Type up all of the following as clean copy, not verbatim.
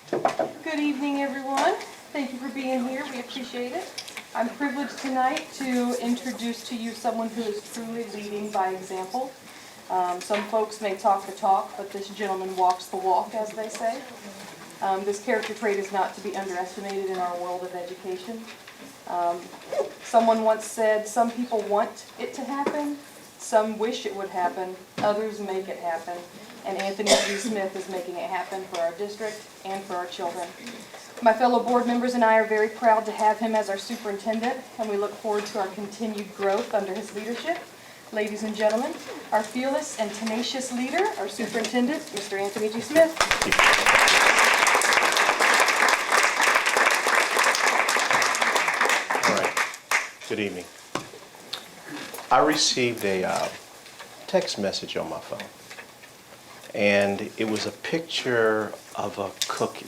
Good evening, everyone. Thank you for being here. We appreciate it. I'm privileged tonight to introduce to you someone who is truly leading by example. Some folks may talk the talk, but this gentleman walks the walk, as they say. This character trait is not to be underestimated in our world of education. Someone once said, some people want it to happen, some wish it would happen, others make it happen. And Anthony G. Smith is making it happen for our district and for our children. My fellow board members and I are very proud to have him as our superintendent, and we look forward to our continued growth under his leadership. Ladies and gentlemen, our fearless and tenacious leader, our superintendent, Mr. Anthony G. Smith. All right. Good evening. I received a text message on my phone, and it was a picture of a cookie.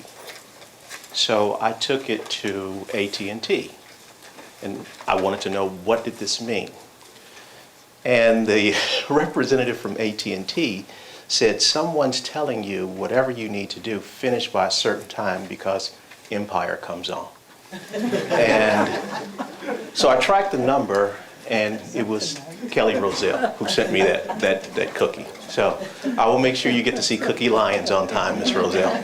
So I took it to AT&T, and I wanted to know, what did this mean? And the representative from AT&T said, someone's telling you whatever you need to do, finish by a certain time because Empire comes on. And so I tracked the number, and it was Kelly Roselle who sent me that cookie. So I will make sure you get to see Cookie Lions on time, Ms. Roselle.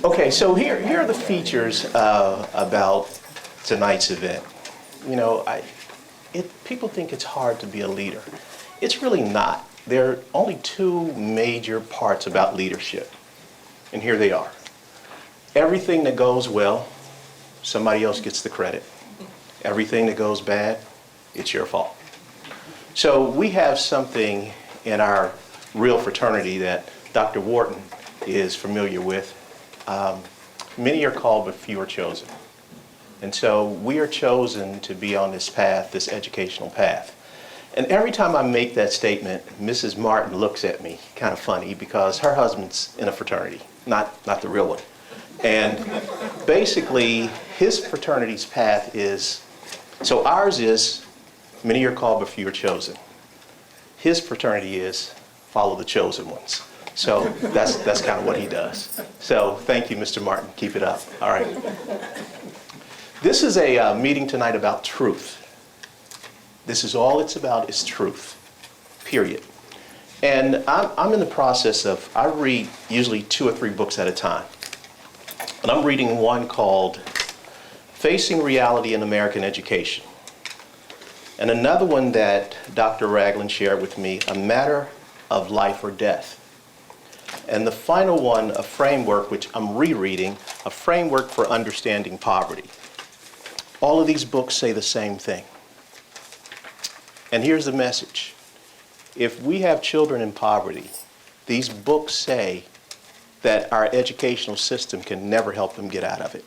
Okay, so here are the features about tonight's event. You know, people think it's hard to be a leader. It's really not. There are only two major parts about leadership, and here they are. Everything that goes well, somebody else gets the credit. Everything that goes bad, it's your fault. So we have something in our real fraternity that Dr. Wharton is familiar with. Many are called, but few are chosen. And so we are chosen to be on this path, this educational path. And every time I make that statement, Mrs. Martin looks at me kind of funny because her husband's in a fraternity, not the real one. And basically, his fraternity's path is, so ours is, many are called, but few are chosen. His fraternity is, follow the chosen ones. So that's kind of what he does. So thank you, Mr. Martin. Keep it up. All right. This is a meeting tonight about truth. This is all it's about, is truth, period. And I'm in the process of, I read usually 2 or 3 books at a time. And I'm reading one called Facing Reality in American Education. And another one that Dr. Ragland shared with me, A Matter of Life or Death. And the final one, a framework, which I'm rereading, A Framework for Understanding Poverty. All of these books say the same thing. And here's the message. If we have children in poverty, these books say that our educational system can never help them get out of it.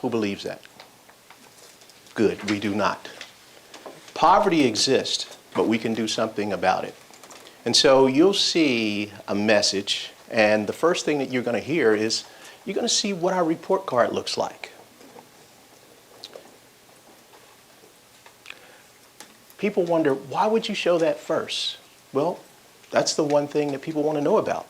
Who believes that? Good, we do not. Poverty exists, but we can do something about it. And so you'll see a message, and the first thing that you're going to hear is, you're going to see what our report card looks like. People wonder, why would you show that first? Well, that's the one thing that people want to know about.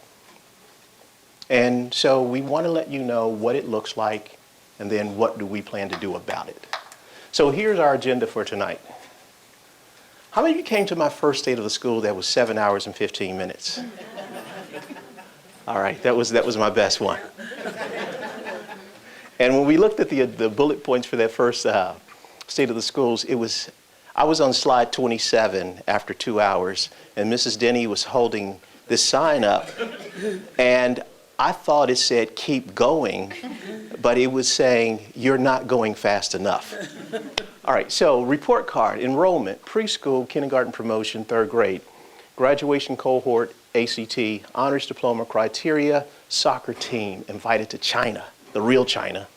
And so we want to let you know what it looks like, and then what do we plan to do about it. So here's our agenda for tonight. How many of you came to my first State of the School that was 7 hours and 15 minutes? All right, that was my best one. And when we looked at the bullet points for that first State of the Schools, I was on slide 27 after 2 hours, and Mrs. Denny was holding this sign up, and I thought it said, keep going, but it was saying, you're not going fast enough. All right, so report card, enrollment, preschool, kindergarten promotion, 3rd grade, graduation cohort, ACT, honors diploma criteria, soccer team, invited to China, the real China,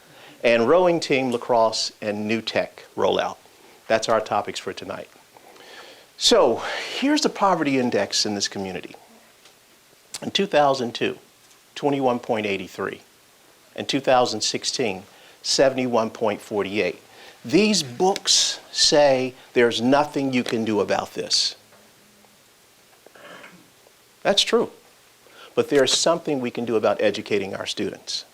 and rowing team, lacrosse, and new tech rollout. That's our topics for tonight. So here's the poverty index in this community. In 2002, 21.83. In 2016, 71.48. These books say there's nothing you can do about this. That's true. But there's something we can do about educating our students.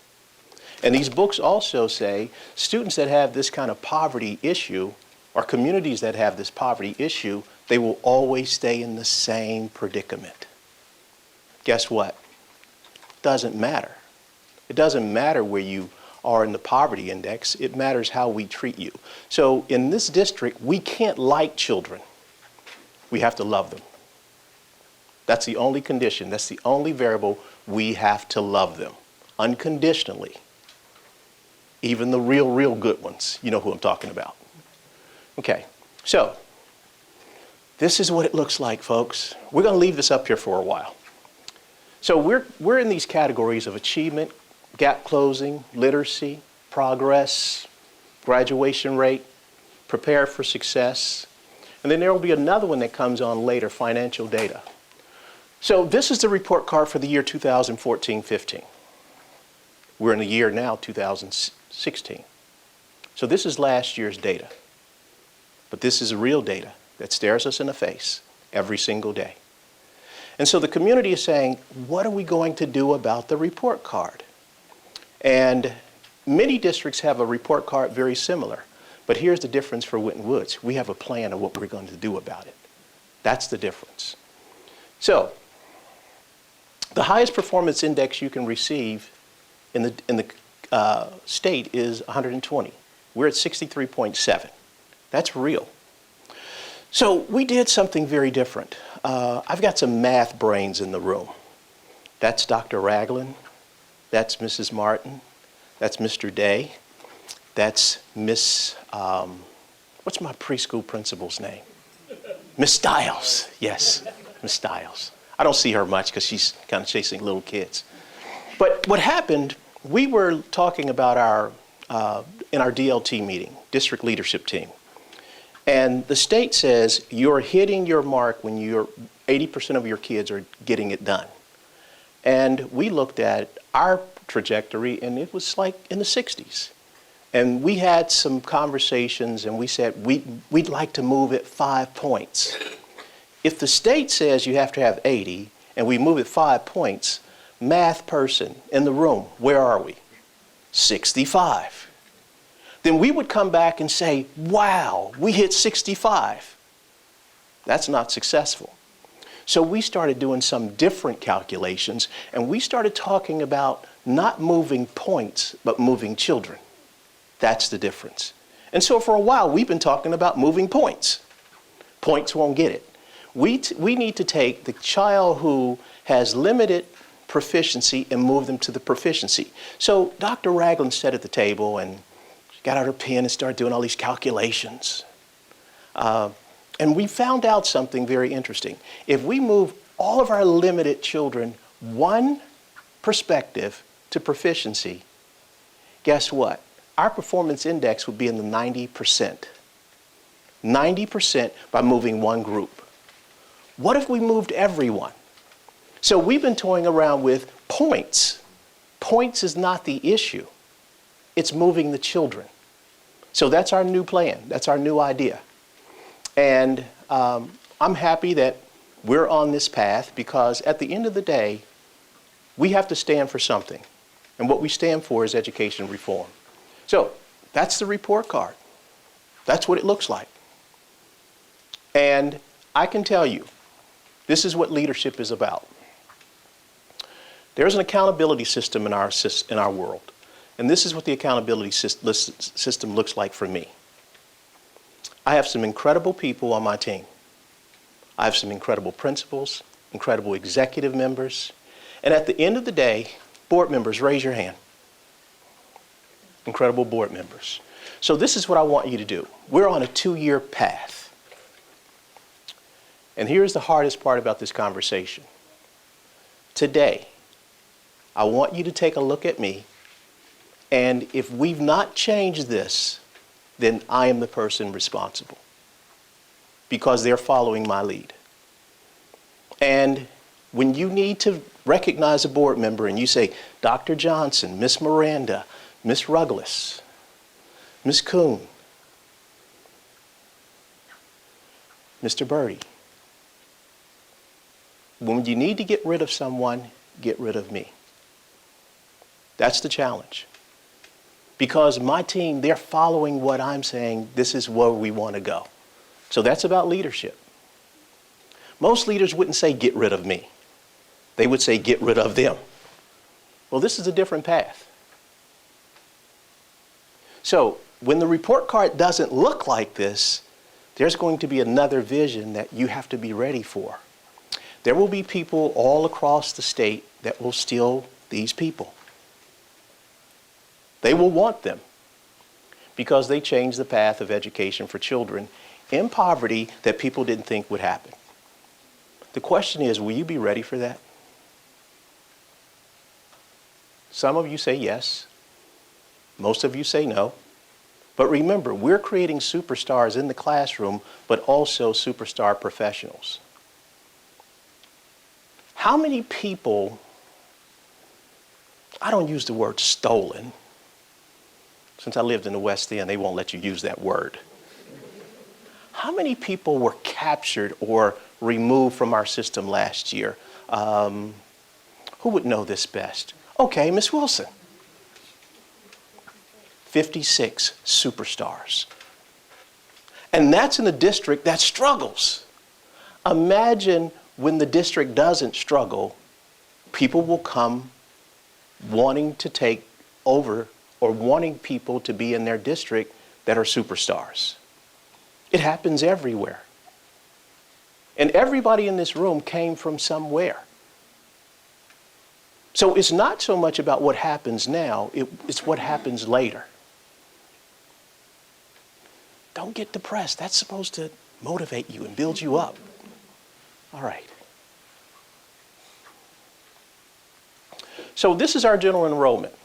And these books also say students that have this kind of poverty issue, or communities that have this poverty issue, they will always stay in the same predicament. Guess what? Doesn't matter. It doesn't matter where you are in the poverty index. It matters how we treat you. So in this district, we can't like children. We have to love them. That's the only condition. That's the only variable. We have to love them unconditionally. Even the real good ones. You know who I'm talking about. Okay, so this is what it looks like, folks. We're going to leave this up here for a while. So we're in these categories of achievement, gap closing, literacy, progress, graduation rate, prepare for success, and then there will be another one that comes on later, financial data. So this is the report card for the year 2014-15. We're in the year now 2016. So this is last year's data. But this is real data that stares us in the face every single day. And so the community is saying, what are we going to do about the report card? And many districts have a report card very similar. But here's the difference for Winton Woods. We have a plan of what we're going to do about it. That's the difference. So the highest performance index you can receive in the state is 120. We're at 63.7. That's real. So we did something very different. I've got some math brains in the room. That's Dr. Ragland. That's Mrs. Martin. That's Mr. Day. That's Miss, what's my preschool principal's name? Miss Stiles. Yes, Miss Stiles. I don't see her much because she's kind of chasing little kids. But what happened, we were talking about in our DLT meeting, district leadership team. And the state says you're hitting your mark when 80% of your kids are getting it done. And we looked at our trajectory and it was like in the 60s. And we had some conversations and we said we'd like to move it 5 points. If the state says you have to have 80 and we move it 5 points, math person in the room, where are we? 65. Then we would come back and say, wow, we hit 65. That's not successful. So we started doing some different calculations, and we started talking about not moving points, but moving children. That's the difference. And so for a while, we've been talking about moving points. Points won't get it. We need to take the child who has limited proficiency and move them to the proficiency. So Dr. Ragland sat at the table and got out her pen and started doing all these calculations. And we found out something very interesting. If we move all of our limited children one perspective to proficiency, guess what? Our performance index would be in the 90%. 90% by moving one group. What if we moved everyone? So we've been toying around with points. Points is not the issue. It's moving the children. So that's our new plan. That's our new idea. And I'm happy that we're on this path because at the end of the day, we have to stand for something. And what we stand for is education reform. So that's the report card. That's what it looks like. And I can tell you, this is what leadership is about. There's an accountability system in our world. And this is what the accountability system looks like for me. I have some incredible people on my team. I have some incredible principals, incredible executive members. And at the end of the day, board members, raise your hand. Incredible board members. So this is what I want you to do. We're on a 2-year path. And here's the hardest part about this conversation. Today, I want you to take a look at me, and if we've not changed this, then I am the person responsible because they're following my lead. And when you need to recognize a board member and you say, Dr. Johnson, Miss Miranda, Miss Ruggless, Miss Kuhn, Mr. Birdie, When you need to get rid of someone, get rid of me. That's the challenge. Because my team, they're following what I'm saying, this is where we want to go. So that's about leadership. Most leaders wouldn't say, get rid of me. They would say, get rid of them. Well, this is a different path. So when the report card doesn't look like this, there's going to be another vision that you have to be ready for. There will be people all across the state that will steal these people. They will want them because they changed the path of education for children in poverty that people didn't think would happen. The question is, will you be ready for that? Some of you say yes. Most of you say no. But remember, we're creating superstars in the classroom, but also superstar professionals. How many people, I don't use the word stolen. Since I lived in the West End, they won't let you use that word. How many people were captured or removed from our system last year? Who would know this best? Okay, Miss Wilson. 56 superstars. And that's in a district that struggles. Imagine when the district doesn't struggle, people will come wanting to take over or wanting people to be in their district that are superstars. It happens everywhere. And everybody in this room came from somewhere. So it's not so much about what happens now, it's what happens later. Don't get depressed. That's supposed to motivate you and build you up. All right. So this is our general enrollment.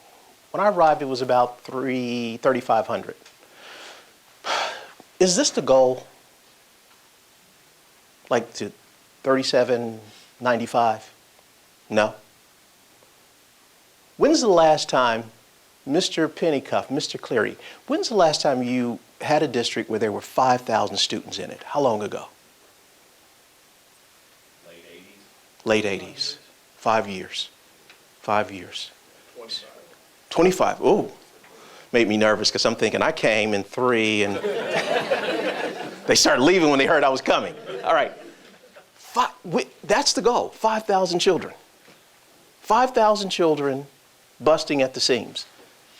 When I arrived, it was about 3,500. Is this the goal? Like to 3,795? No. When's the last time, Mr. Pennycuff, Mr. Cleary, when's the last time you had a district where there were 5,000 students in it? How long ago? Late 80s. 5 years. 5 years. 25. Oh, made me nervous because I'm thinking I came in 3 and they started leaving when they heard I was coming. All right. That's the goal, 5,000 children. 5,000 children busting at the seams.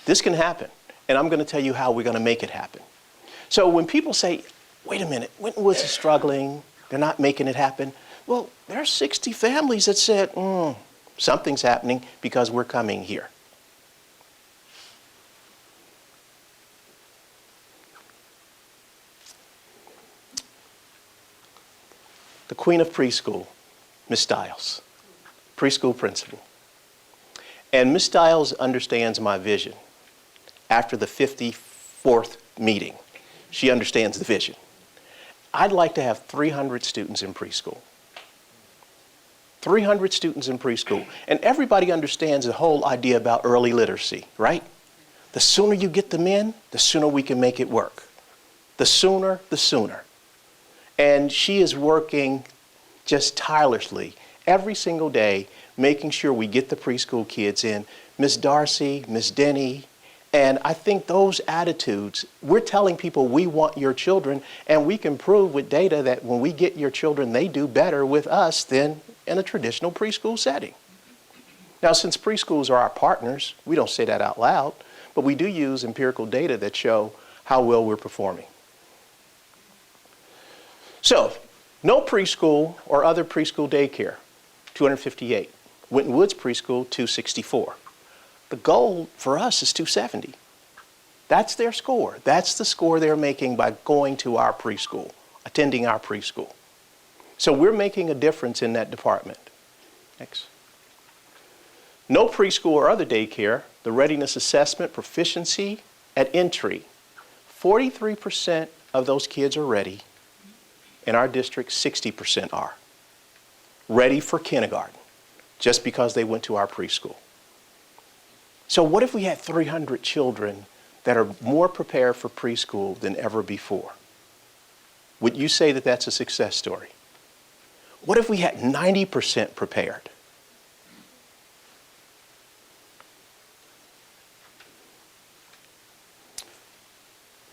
This can happen, and I'm going to tell you how we're going to make it happen. So when people say, wait a minute, Winton Woods is struggling, they're not making it happen. Well, there are 60 families that said, something's happening because we're coming here. The queen of preschool, Miss Stiles, preschool principal. And Miss Stiles understands my vision. After the 54th meeting, she understands the vision. I'd like to have 300 students in preschool. 300 students in preschool. And everybody understands the whole idea about early literacy, right? The sooner you get them in, the sooner we can make it work. The sooner, the sooner. And she is working just tirelessly every single day, making sure we get the preschool kids in. Miss Darcy, Miss Denny, and I think those attitudes, we're telling people we want your children, and we can prove with data that when we get your children, they do better with us than in a traditional preschool setting. Now, since preschools are our partners, we don't say that out loud, but we do use empirical data that show how well we're performing. So, no preschool or other preschool daycare, 258. Winton Woods Preschool, 264. The goal for us is 270. That's their score. That's the score they're making by going to our preschool, attending our preschool. So we're making a difference in that department. Next. No preschool or other daycare, the readiness assessment proficiency at entry. 43% of those kids are ready. In our district, 60% are ready for kindergarten just because they went to our preschool. So what if we had 300 children that are more prepared for preschool than ever before? Would you say that that's a success story? What if we had 90% prepared?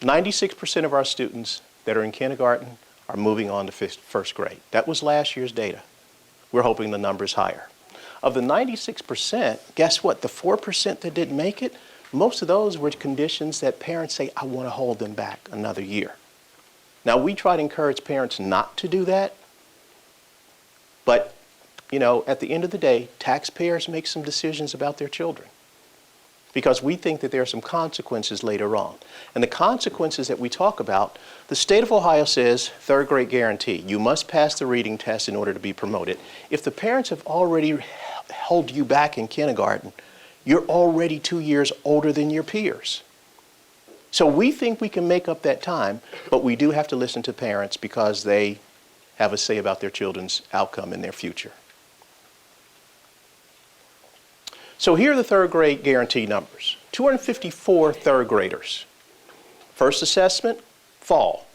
"96% of our students that are in kindergarten are moving on to first grade." That was last year's data. We're hoping the number is higher. Of the 96%, guess what? The 4% that didn't make it, most of those were conditions that parents say, "I want to hold them back another year." Now, we try to encourage parents not to do that, but, at the end of the day, taxpayers make some decisions about their children because we think that there are some consequences later on. And the consequences that we talk about, the state of Ohio says third grade guarantee. You must pass the reading test in order to be promoted. If the parents have already held you back in kindergarten, you're already 2 years older than your peers. So we think we can make up that time, but we do have to listen to parents because they have a say about their children's outcome in their future. So here are the third grade guarantee numbers. 254 third graders. First assessment, fall.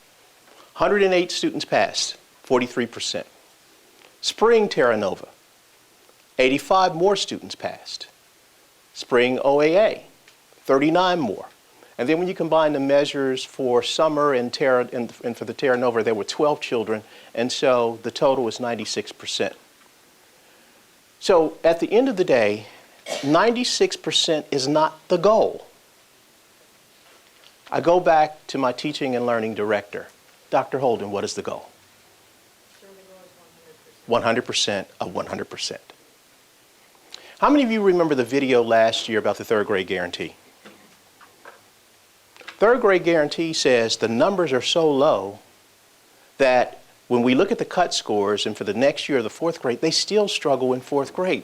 108 students passed, 43%. Spring Terra Nova, 85 more students passed. Spring OAA, 39 more. And then when you combine the measures for summer and for the Terra Nova, there were 12 children, and so the total was 96%. So at the end of the day, 96% is not the goal. I go back to my teaching and learning director. Dr. Holden, what is the goal? 100% of 100%. How many of you remember the video last year about the third grade guarantee? Third grade guarantee says the numbers are so low that when we look at the cut scores and for the next year of the fourth grade, they still struggle in fourth grade.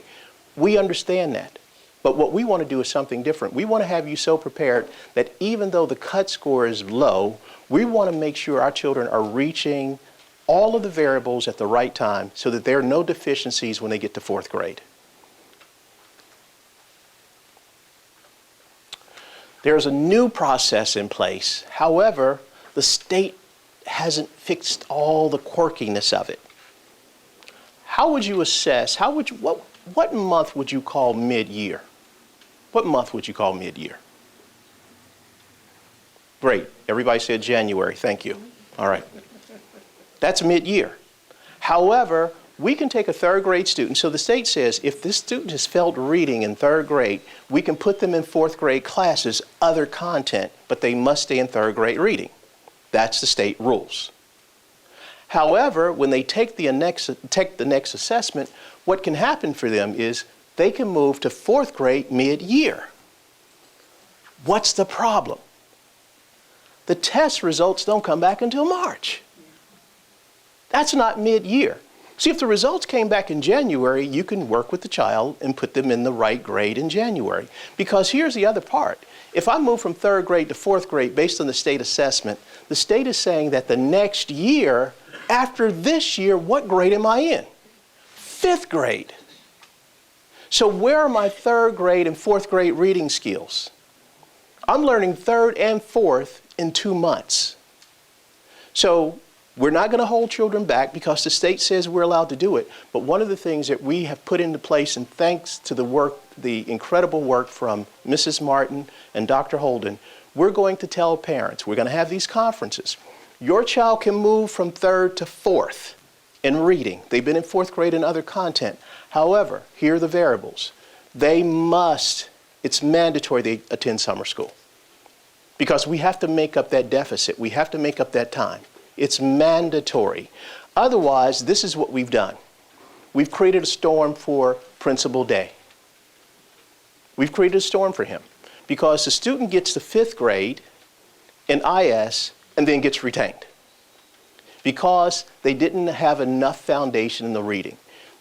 We understand that. But what we want to do is something different. We want to have you so prepared that even though the cut score is low, we want to make sure our children are reaching all of the variables at the right time so that there are no deficiencies when they get to fourth grade. There's a new process in place. However, the state hasn't fixed all the quirkiness of it. How would you assess, what month would you call mid-year? What month would you call mid-year? Great. Everybody said January. Thank you. All right. That's mid-year. However, we can take a third grade student. So the state says if this student has failed reading in third grade, we can put them in fourth grade classes, other content, but they must stay in third grade reading. That's the state rules. However, when they take the next assessment, what can happen for them is they can move to fourth grade mid-year. What's the problem? The test results don't come back until March. That's not mid-year. See, if the results came back in January, you can work with the child and put them in the right grade in January. Because here's the other part. If I move from third grade to fourth grade based on the state assessment, the state is saying that the next year, after this year, what grade am I in? Fifth grade. So where are my third grade and fourth grade reading skills? I'm learning third and fourth in 2 months. So we're not going to hold children back because the state says we're allowed to do it. But one of the things that we have put into place, and thanks to the incredible work from Mrs. Martin and Dr. Holden, we're going to tell parents, we're going to have these conferences. Your child can move from third to fourth in reading. They've been in fourth grade in other content. However, here are the variables. It's mandatory they attend summer school because we have to make up that deficit. We have to make up that time. It's mandatory. Otherwise, this is what we've done. We've created a storm for Principal Day. We've created a storm for him because the student gets to fifth grade in IS and then gets retained because they didn't have enough foundation in the reading.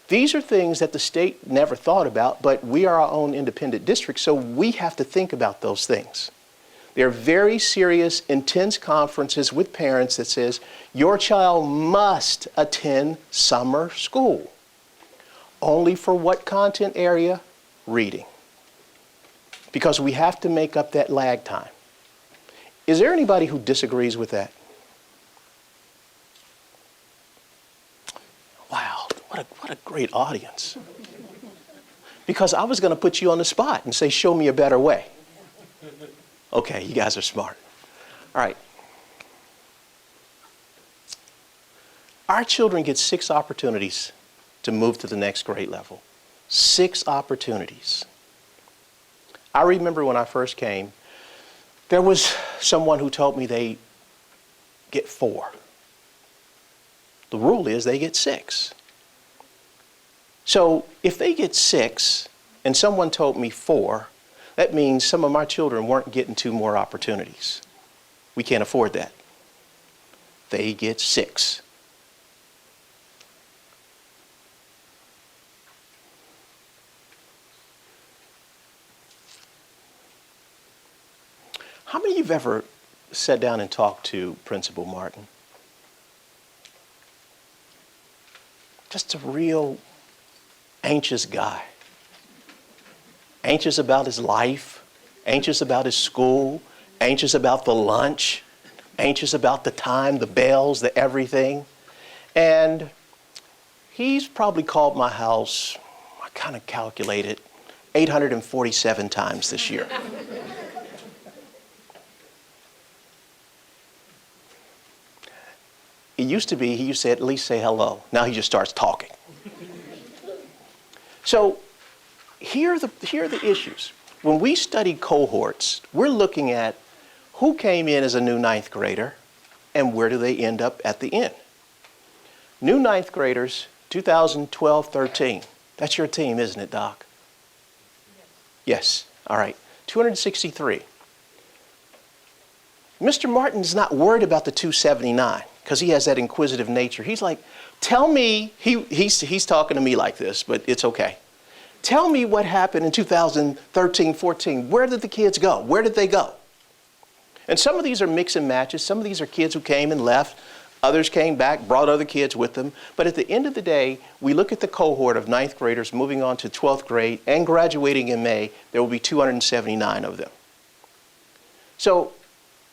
These are things that the state never thought about, but we are our own independent district, so we have to think about those things. There are very serious, intense conferences with parents that says, your child must attend summer school. Only for what content area? Reading. Because we have to make up that lag time. Is there anybody who disagrees with that? Wow. what a great audience. Because I was going to put you on the spot and say, show me a better way. Okay, you guys are smart. All right. Our children get 6 opportunities to move to the next grade level. 6 opportunities. I remember when I first came, there was someone who told me they get 4. The rule is they get 6. So if they get 6 and someone told me 4, that means some of my children weren't getting 2 more opportunities. We can't afford that. They get 6. How many of you have ever sat down and talked to Principal Martin? Just a real anxious guy. Anxious about his life, anxious about his school, anxious about the lunch, anxious about the time, the bells, the everything. And he's probably called my house, I kind of calculated, 847 times this year. It used to be, he used to at least say hello. Now he just starts talking. So here are the issues. When we study cohorts, we're looking at who came in as a new 9th grader and where do they end up at the end. New 9th graders, 2012-13. That's your team, isn't it, Doc? Yes. All right. 263. Mr. Martin's not worried about the 279 because he has that inquisitive nature. He's like, tell me, he's talking to me like this, but it's okay. Tell me what happened in 2013-14. Where did the kids go? Where did they go? And some of these are mix and matches. Some of these are kids who came and left. Others came back, brought other kids with them. But at the end of the day, we look at the cohort of 9th graders moving on to 12th grade and graduating in May. There will be 279 of them. So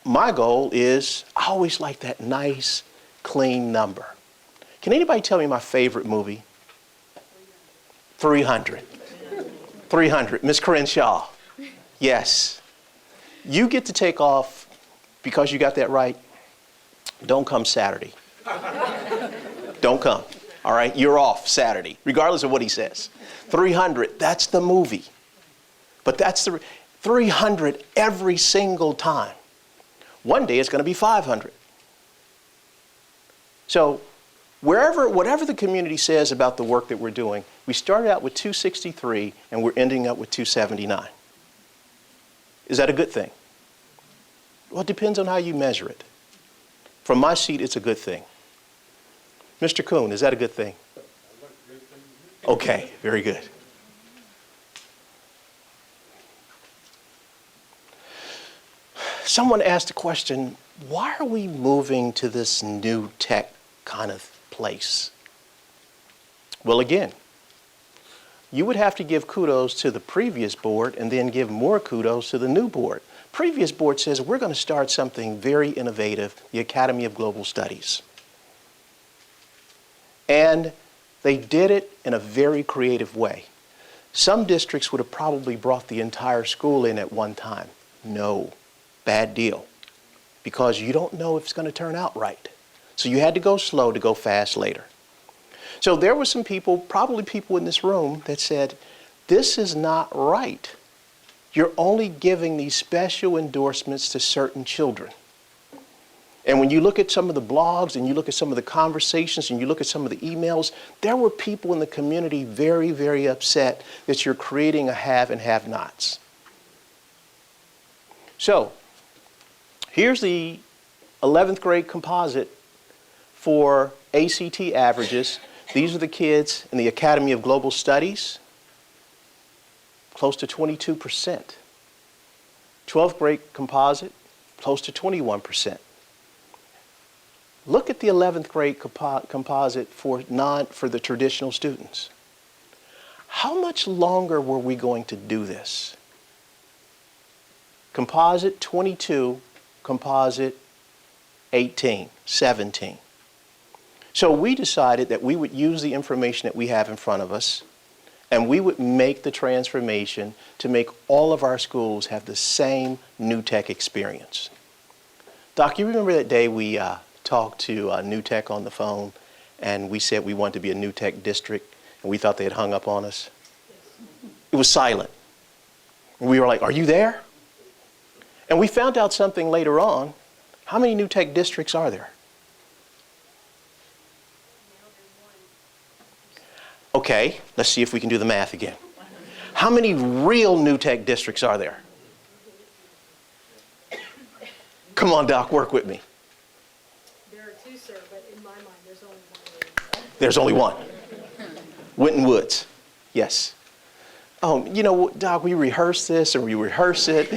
my goal is, I always like that nice, clean number. Can anybody tell me my favorite movie? 300. 300. Miss Crenshaw. Yes. You get to take off because you got that right. Don't come Saturday. Don't come. All right? You're off Saturday, regardless of what he says. 300. That's the movie. But that's the 300 every single time. One day it's going to be 500. So whatever the community says about the work that we're doing, we started out with 263 and we're ending up with 279. Is that a good thing? Well, it depends on how you measure it. From my seat, it's a good thing. Mr. Kuhn, is that a good thing? Okay, very good. Someone asked the question, why are we moving to this new tech kind of place? Well, again, you would have to give kudos to the previous board and then give more kudos to the new board. Previous board says we're going to start something very innovative, the Academy of Global Studies. And they did it in a very creative way. Some districts would have probably brought the entire school in at one time. No, bad deal. Because you don't know if it's going to turn out right. So you had to go slow to go fast later. So there were some people, probably people in this room, that said, this is not right. You're only giving these special endorsements to certain children. And when you look at some of the blogs and you look at some of the conversations and you look at some of the emails, there were people in the community very, very upset that you're creating a have and have-nots. So here's the 11th grade composite for ACT averages. These are the kids in the Academy of Global Studies, close to 22%. 12th grade composite, close to 21%. Look at the 11th grade composite for the traditional students. How much longer were we going to do this? Composite 22, composite 18, 17. So we decided that we would use the information that we have in front of us, and we would make the transformation to make all of our schools have the same New Tech experience. Doc, you remember that day we talked to New Tech on the phone, and we said we wanted to be a New Tech district, and we thought they had hung up on us? It was silent. We were like, are you there? And we found out something later on. How many New Tech districts are there? Okay, let's see if we can do the math again. How many real New Tech districts are there? Come on, Doc, work with me. There are two, sir, but in my mind, there's only one. There's only one. Winton Woods. Yes. Oh, you know, Doc, we rehearse this or we rehearse it.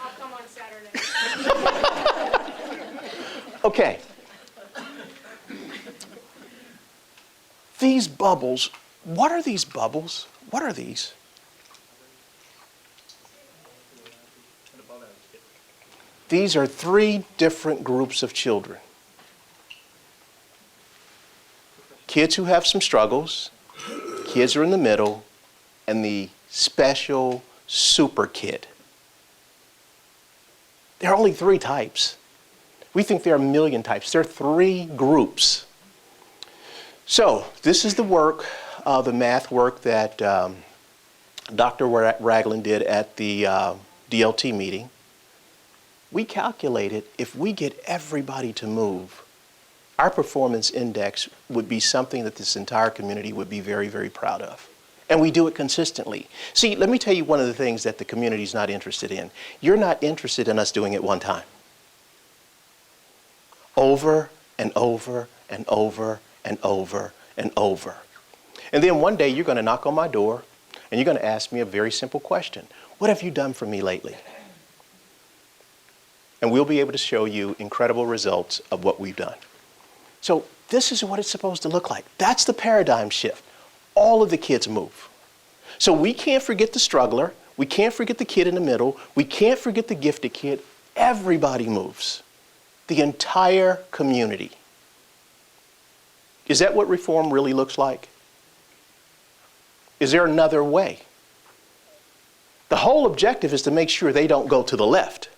I'll come on Saturday. Okay. These bubbles, what are these bubbles? What are these? These are 3 different groups of children. Kids who have some struggles, kids are in the middle, and the special super kid. There are only 3 types. We think there are a million types. There are 3 groups. So this is the work, the math work that Dr. Ragland did at the DLT meeting. We calculated if we get everybody to move, our performance index would be something that this entire community would be very, very proud of. And we do it consistently. See, let me tell you one of the things that the community is not interested in. You're not interested in us doing it one time. Over and over and over and over and over. And then one day you're going to knock on my door and you're going to ask me a very simple question. What have you done for me lately? And we'll be able to show you incredible results of what we've done. So this is what it's supposed to look like. That's the paradigm shift. All of the kids move. So we can't forget the struggler. We can't forget the kid in the middle. We can't forget the gifted kid. Everybody moves. The entire community. Is that what reform really looks like? Is there another way? The whole objective is to make sure they don't go to the left.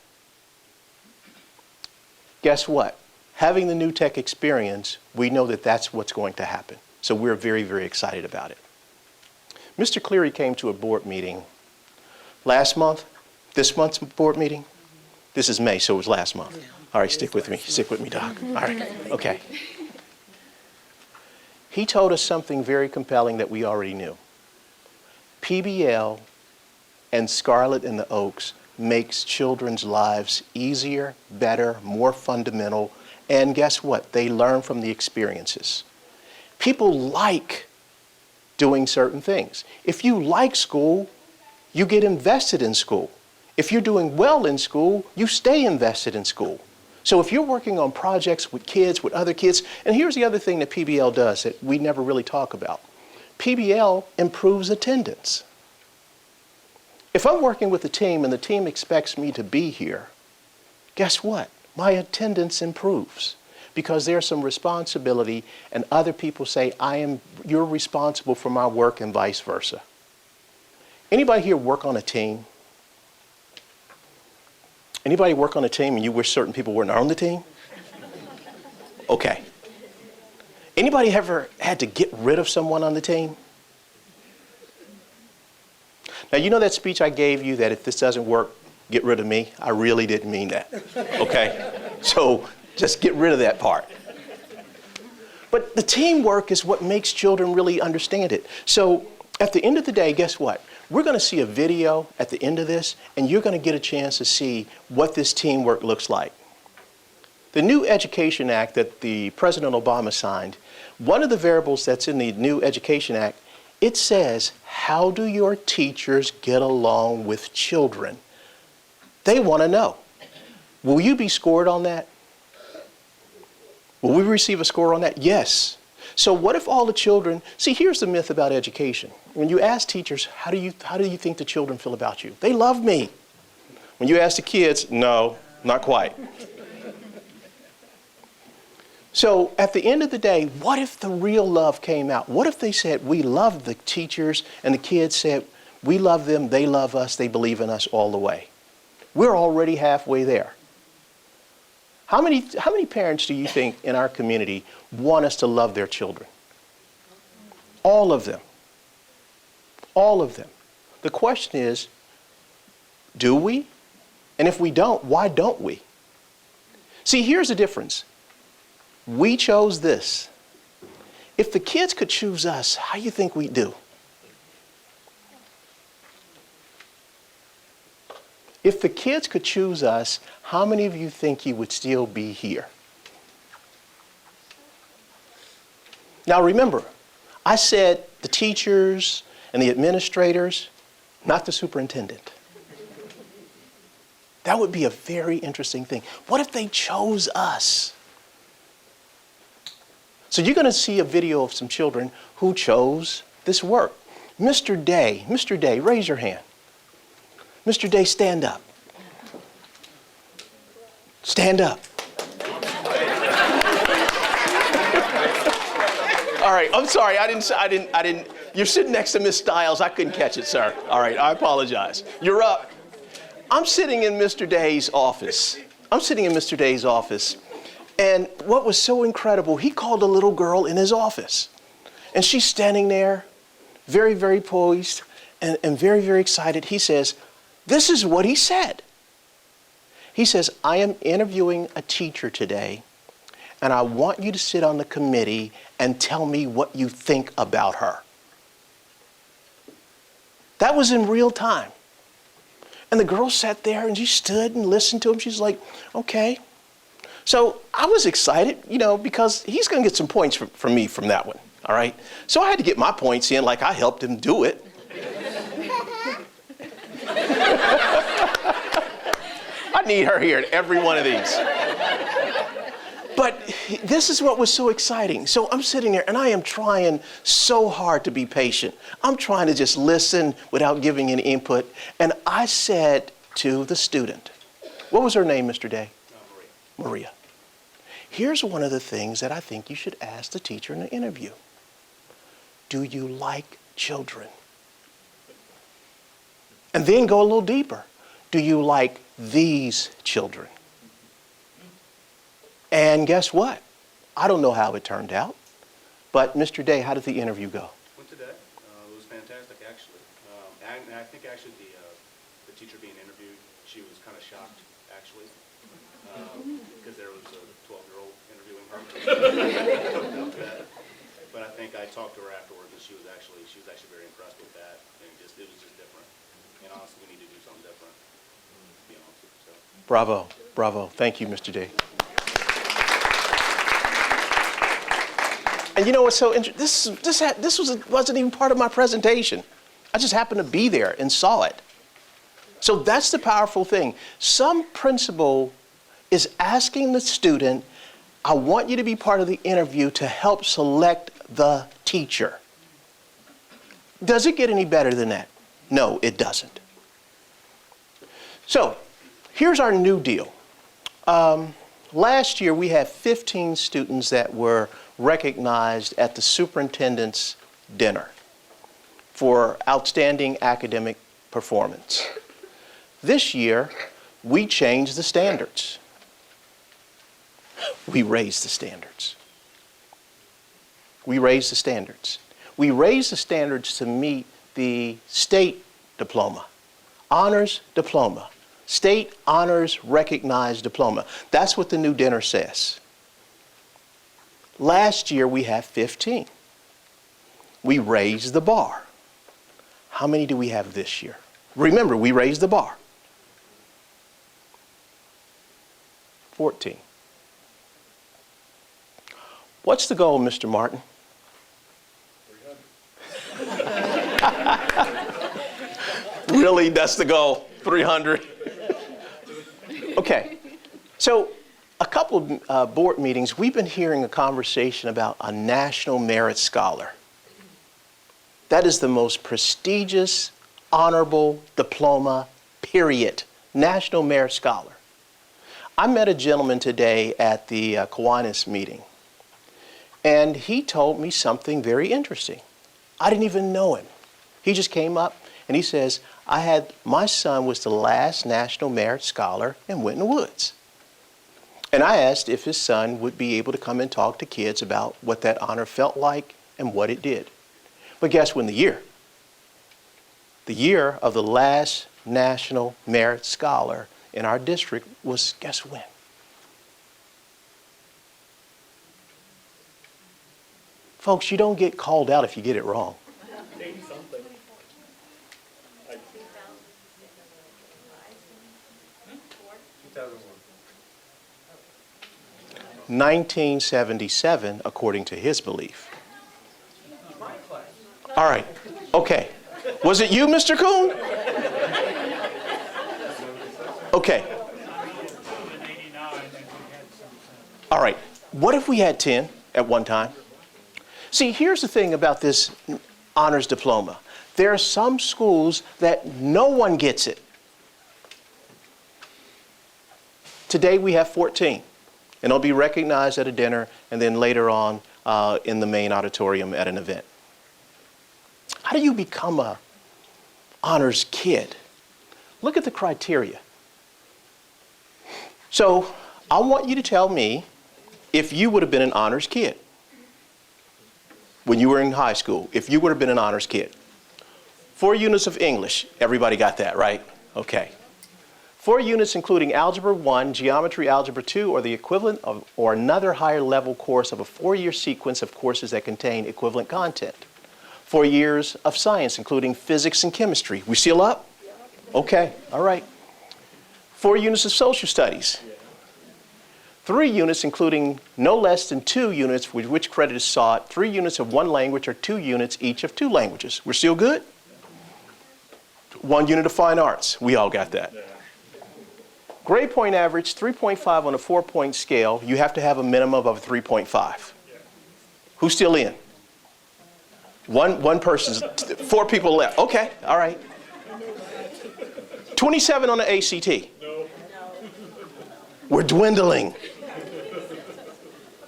Guess what? Having the New Tech experience, we know that that's what's going to happen. So we're very, very excited about it. Mr. Cleary came to a board meeting last month, this month's board meeting. This is May, so it was last month. All right, stick with me. Stick with me, Doc. All right, okay. He told us something very compelling that we already knew. PBL and Scarlet and the Oaks makes children's lives easier, better, more fundamental, and guess what? They learn from the experiences. People like doing certain things. If you like school, you get invested in school. If you're doing well in school, you stay invested in school. So if you're working on projects with kids, with other kids, and here's the other thing that PBL does that we never really talk about. PBL improves attendance. If I'm working with a team and the team expects me to be here, guess what? My attendance improves because there's some responsibility and other people say, you're responsible for my work and vice versa. Anybody here work on a team? Anybody work on a team and you wish certain people weren't on the team? Okay. Anybody ever had to get rid of someone on the team? Now, you know that speech I gave you that if this doesn't work, get rid of me? I really didn't mean that, okay? So just get rid of that part. But the teamwork is what makes children really understand it. So at the end of the day, guess what? We're going to see a video at the end of this, and you're going to get a chance to see what this teamwork looks like. The new Education Act that the President Obama signed, one of the variables that's in the new Education Act, it says, how do your teachers get along with children? They want to know. Will you be scored on that? Will we receive a score on that? Yes. So what if all the children, see, here's the myth about education. When you ask teachers, how do you think the children feel about you? They love me. When you ask the kids, no, not quite. So at the end of the day, what if the real love came out? What if they said, we love the teachers, and the kids said, we love them, they love us, they believe in us all the way? We're already halfway there. How many parents do you think in our community want us to love their children? All of them. All of them. The question is, do we? And if we don't, why don't we? See, here's the difference. We chose this. If the kids could choose us, how do you think we'd do? If the kids could choose us, how many of you think you would still be here? Now remember, I said the teachers and the administrators, not the superintendent. That would be a very interesting thing. What if they chose us? So you're going to see a video of some children who chose this work. Mr. Day, raise your hand. Mr. Day, stand up. Stand up. All right, I'm sorry, I didn't, you're sitting next to Miss Stiles, I couldn't catch it, sir. All right, I apologize. You're up. I'm sitting in Mr. Day's office. And what was so incredible, he called a little girl in his office. And she's standing there, very, very poised and very, very excited. He says, this is what he said. He says, I am interviewing a teacher today, and I want you to sit on the committee and tell me what you think about her. That was in real time. And the girl sat there and she stood and listened to him. She's like, okay. So I was excited, because he's going to get some points from me from that one, all right? So I had to get my points in like I helped him do it. I need her here at every one of these. But this is what was so exciting. So I'm sitting there and I am trying so hard to be patient. I'm trying to just listen without giving any input. And I said to the student, what was her name, Mr. Day? Maria. Here's one of the things that I think you should ask the teacher in the interview. Do you like children? And then go a little deeper. Do you like these children? And guess what? I don't know how it turned out. But Mr. Day, how did the interview go? Went today. It was fantastic, actually. And I think actually the teacher being interviewed, she was kind of shocked, actually, because there was a 12-year-old interviewing her. But I think I talked to her afterwards, and she was actually very impressed with that, and it was just different. And honestly, we need to do something different. To be honest with you, so. Bravo, bravo. Thank you, Mr. Day. And you know what's so interesting? This wasn't even part of my presentation. I just happened to be there and saw it. So that's the powerful thing. Some principal is asking the student, I want you to be part of the interview to help select the teacher. Does it get any better than that? No, it doesn't. So here's our new deal. Last year we had 15 students that were recognized at the superintendent's dinner for outstanding academic performance. This year, we changed the standards. We raised the standards. We raised the standards. We raised the standards to meet the state diploma, honors diploma, state honors recognized diploma. That's what the new dinner says. Last year we had 15. We raised the bar. How many do we have this year? Remember, we raised the bar. 14. What's the goal, Mr. Martin? 300. Really, that's the goal? 300? Okay, so a couple of board meetings, we've been hearing a conversation about a National Merit Scholar. That is the most prestigious, honorable diploma, period. National Merit Scholar. I met a gentleman today at the Kiwanis meeting. And he told me something very interesting. I didn't even know him. He just came up and he says, my son was the last National Merit Scholar in Winton Woods. And I asked if his son would be able to come and talk to kids about what that honor felt like and what it did. But guess when the year? The year of the last National Merit Scholar in our district was, guess when? Folks, you don't get called out if you get it wrong. 1977, according to his belief. All right, okay. Was it you, Mr. Coon? Okay. All right, what if we had 10 at one time? See, here's the thing about this honors diploma. There are some schools that no one gets it. Today we have 14, and they'll be recognized at a dinner and then later on in the main auditorium at an event. How do you become a honors kid? Look at the criteria. So I want you to tell me if you would have been an honors kid when you were in high school, if you would have been an honors kid. 4 units of English, everybody got that, right? Okay. 4 units including Algebra 1, Geometry, Algebra 2, or the equivalent of, or another higher level course of a 4-year sequence of courses that contain equivalent content. 4 years of science, including physics and chemistry. We seal up? Okay, all right. 4 units of social studies. 3 units, including no less than 2 units with which credit is sought, 3 units of 1 language, or 2 units each of 2 languages. We're still good? 1 unit of fine arts. We all got that. Grade point average, 3.5 on a 4-point scale. You have to have a minimum of a 3.5. Who's still in? One person's, 4 people left. Okay, all right. 27 on the ACT. We're dwindling.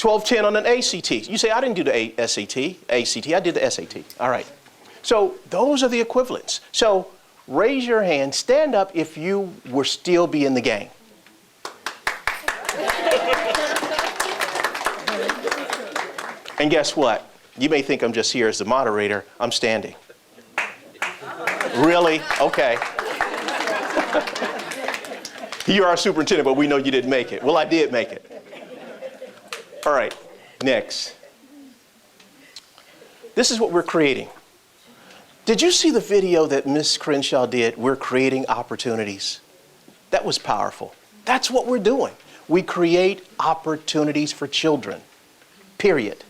1210 on an ACT. You say, I didn't do the ACT, I did the SAT. All right. So those are the equivalents. So raise your hand, stand up if you were still be in the game. And guess what? You may think I'm just here as the moderator. I'm standing. Really? Okay. You're our superintendent, but we know you didn't make it. Well, I did make it. All right, next. This is what we're creating. Did you see the video that Ms. Crenshaw did? We're creating opportunities. That was powerful. That's what we're doing. We create opportunities for children, period.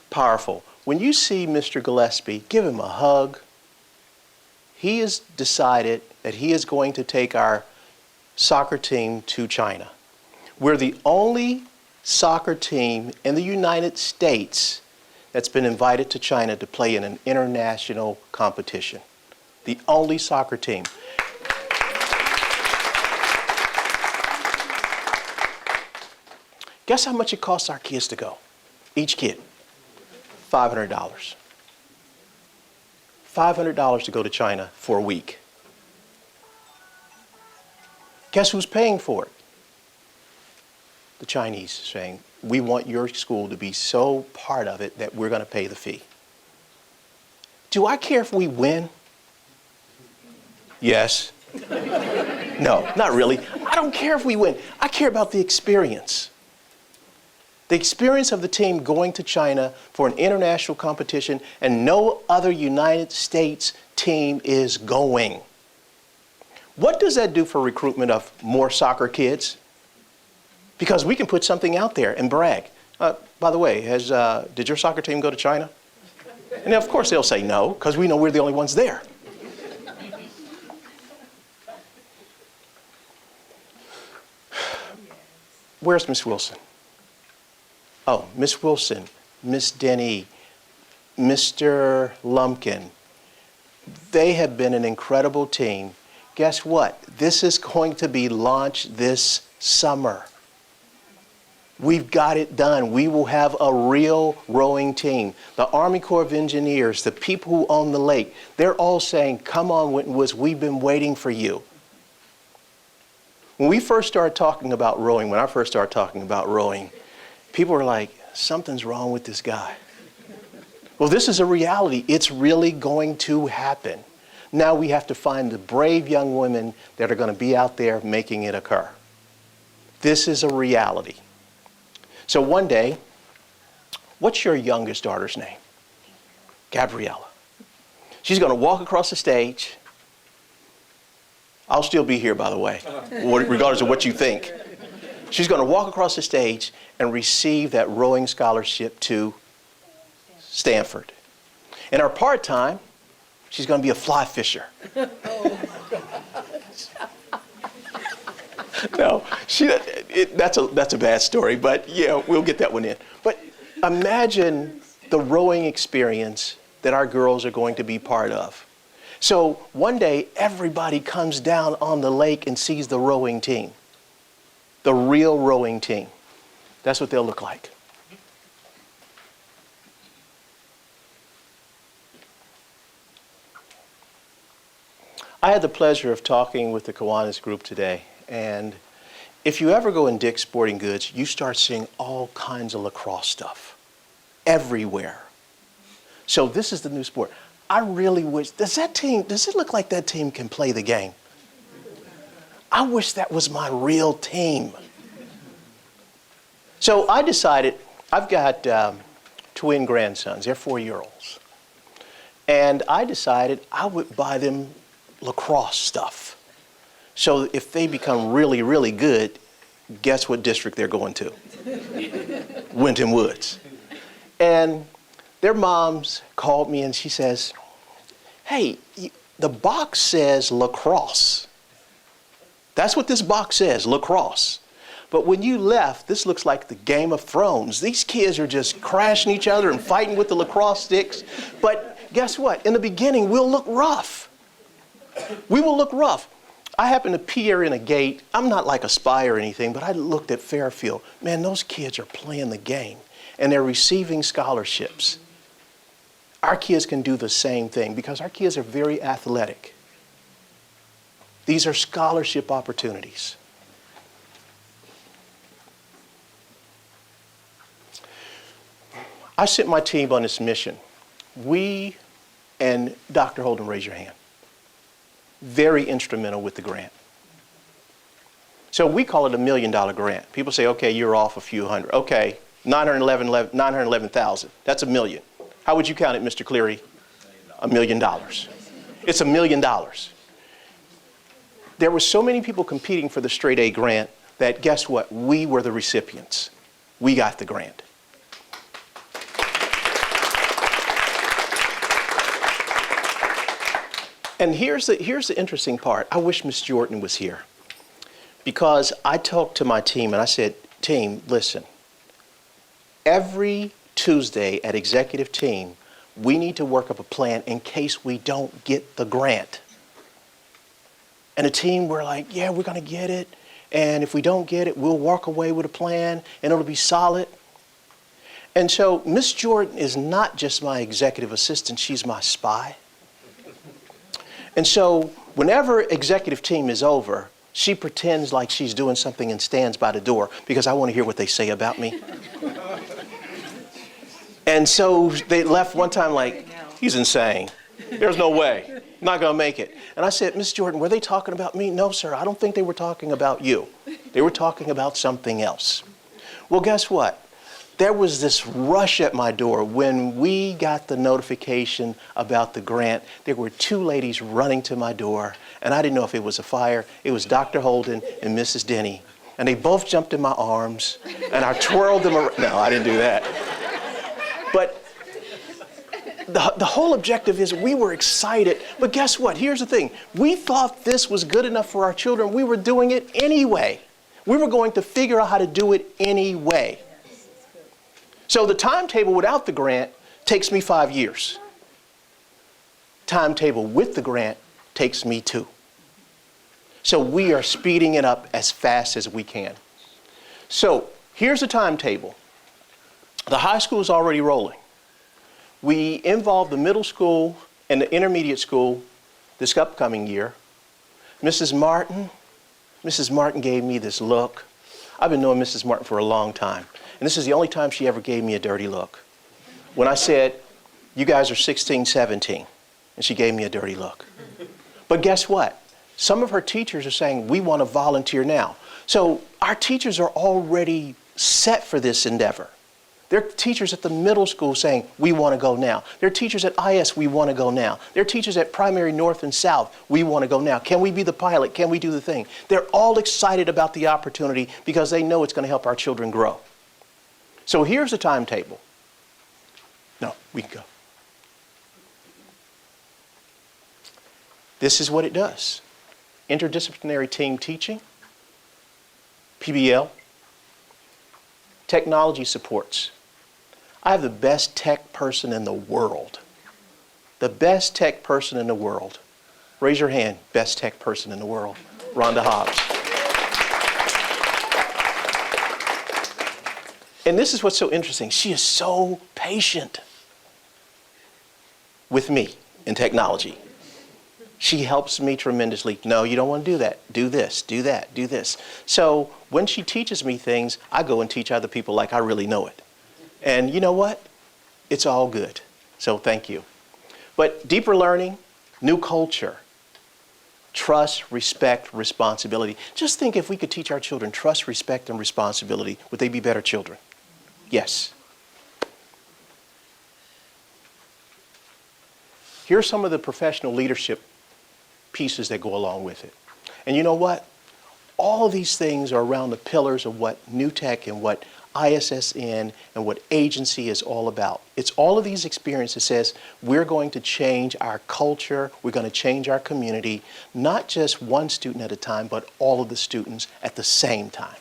Powerful. When you see Mr. Gillespie, give him a hug. He has decided that he is going to take our soccer team to China. We're the only soccer team in the United States that's been invited to China to play in an international competition. The only soccer team. Guess how much it costs our kids to go? Each kid. $500. $500 to go to China for a week. Guess who's paying for it? The Chinese, saying, we want your school to be so part of it that we're going to pay the fee. Do I care if we win? Yes. No, not really. I don't care if we win. I care about the experience. The experience of the team going to China for an international competition, and no other United States team is going. What does that do for recruitment of more soccer kids? Because we can put something out there and brag. By the way, did your soccer team go to China? And of course they'll say no, because we know we're the only ones there. Where's Miss Wilson? Oh, Miss Wilson, Miss Denny, Mr. Lumpkin. They have been an incredible team. guess what? This is going to be launched this summer. We've got it done. We will have a real rowing team. The Army Corps of Engineers, the people who own the lake, they're all saying, come on, Winton Woods, we've been waiting for you. When we first started talking about rowing, when I first started talking about rowing, people were like, something's wrong with this guy. Well, this is a reality. It's really going to happen. Now we have to find the brave young women that are going to be out there making it occur. This is a reality. So one day, what's your youngest daughter's name? Gabriella. She's going to walk across the stage. I'll still be here, by the way, regardless of what you think. She's going to walk across the stage and receive that rowing scholarship to Stanford. In her part-time, she's going to be a fly fisher. No, that's a bad story, but yeah, we'll get that one in. But imagine the rowing experience that our girls are going to be part of. So one day, everybody comes down on the lake and sees the rowing team, the real rowing team. That's what they'll look like. I had the pleasure of talking with the Kiwanis group today, and if you ever go in Dick's Sporting Goods, you start seeing all kinds of lacrosse stuff everywhere. So this is the new sport. I really wish, does it look like that team can play the game? I wish that was my real team. So I decided, I've got twin grandsons, they're 4-year-olds. And I decided I would buy them lacrosse stuff. So if they become really, really good, guess what district they're going to? Winton Woods. And their moms called me and she says, hey, the box says lacrosse. That's what this box says, lacrosse. But when you left, this looks like the Game of Thrones. These kids are just crashing each other and fighting with the lacrosse sticks. But guess what? In the beginning, we'll look rough. We will look rough. I happened to peer in a gate. I'm not like a spy or anything, but I looked at Fairfield. Man, those kids are playing the game, and they're receiving scholarships. Our kids can do the same thing because our kids are very athletic. These are scholarship opportunities. I sent my team on this mission. We, and Dr. Holden, raise your hand. Very instrumental with the grant. So we call it $1 million grant. People say, okay, you're off a few hundred. Okay, 911,000. That's $1 million. How would you count it, Mr. Cleary? $1 million. It's $1 million. There were so many people competing for the straight A grant that guess what? We were the recipients. We got the grant. And here's the interesting part. I wish Miss Jordan was here. Because I talked to my team and I said, team, listen, every Tuesday at executive team, we need to work up a plan in case we don't get the grant. And the team were like, yeah, we're going to get it. And if we don't get it, we'll walk away with a plan and it'll be solid. And so Miss Jordan is not just my executive assistant, she's my spy. And so whenever executive team is over, she pretends like she's doing something and stands by the door because I want to hear what they say about me. And so they left one time like, he's insane. There's no way. Not going to make it. And I said, Miss Jordan, were they talking about me? No, sir, I don't think they were talking about you. They were talking about something else. Well, guess what? There was this rush at my door when we got the notification about the grant. There were 2 ladies running to my door, and I didn't know if it was a fire. It was Dr. Holden and Mrs. Denny. And they both jumped in my arms, and I twirled them around. No, I didn't do that. But the whole objective is we were excited. But guess what? Here's the thing. We thought this was good enough for our children. We were doing it anyway. We were going to figure out how to do it anyway. So the timetable without the grant takes me 5 years. Timetable with the grant takes me 2. So we are speeding it up as fast as we can. So here's the timetable. The high school is already rolling. We involve the middle school and the intermediate school this upcoming year. Mrs. Martin gave me this look. I've been knowing Mrs. Martin for a long time, and this is the only time she ever gave me a dirty look. When I said, you guys are 16, 17, and she gave me a dirty look. But guess what? Some of her teachers are saying, we want to volunteer now. So our teachers are already set for this endeavor. There are teachers at the middle school saying, we want to go now. There are teachers at IS, we want to go now. There are teachers at primary north and south, we want to go now. Can we be the pilot? Can we do the thing? They're all excited about the opportunity because they know it's going to help our children grow. So here's the timetable. No, we can go. This is what it does. Interdisciplinary team teaching, PBL, technology supports. I have the best tech person in the world. The best tech person in the world. Raise your hand, best tech person in the world. Rhonda Hobbs. And this is what's so interesting. She is so patient with me in technology. She helps me tremendously. No, you don't want to do that. Do this, do that, do this. So when she teaches me things, I go and teach other people like I really know it. And you know what? It's all good. So thank you. But deeper learning, new culture, trust, respect, responsibility. Just think if we could teach our children trust, respect, and responsibility, would they be better children? Yes. Here are some of the professional leadership pieces that go along with it. And you know what? All of these things are around the pillars of what New Tech and what ISSN and what agency is all about. It's all of these experiences that says we're going to change our culture, we're going to change our community, not just one student at a time, but all of the students at the same time.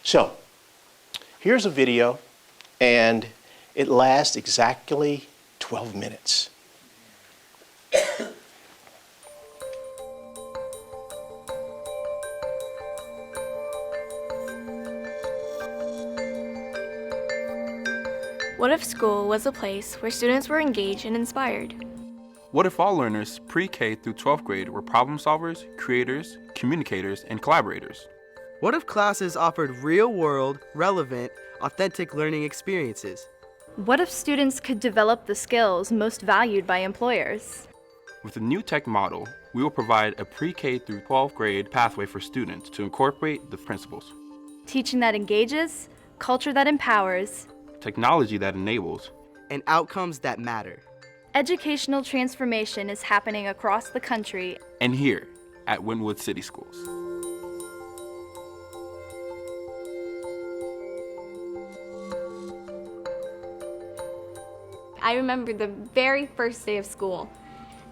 So, here's a video, and it lasts exactly 12 minutes. What if school was a place where students were engaged and inspired? What if all learners pre-K through 12th grade were problem solvers, creators, communicators, and collaborators? What if classes offered real-world, relevant, authentic learning experiences? What if students could develop the skills most valued by employers? With the New Tech model, we will provide a pre-K through 12th grade pathway for students to incorporate the principles. Teaching that engages, culture that empowers, Technology that enables, And outcomes that matter. educational transformation is happening across the country. and here at Winwood City Schools. I remember the very first day of school.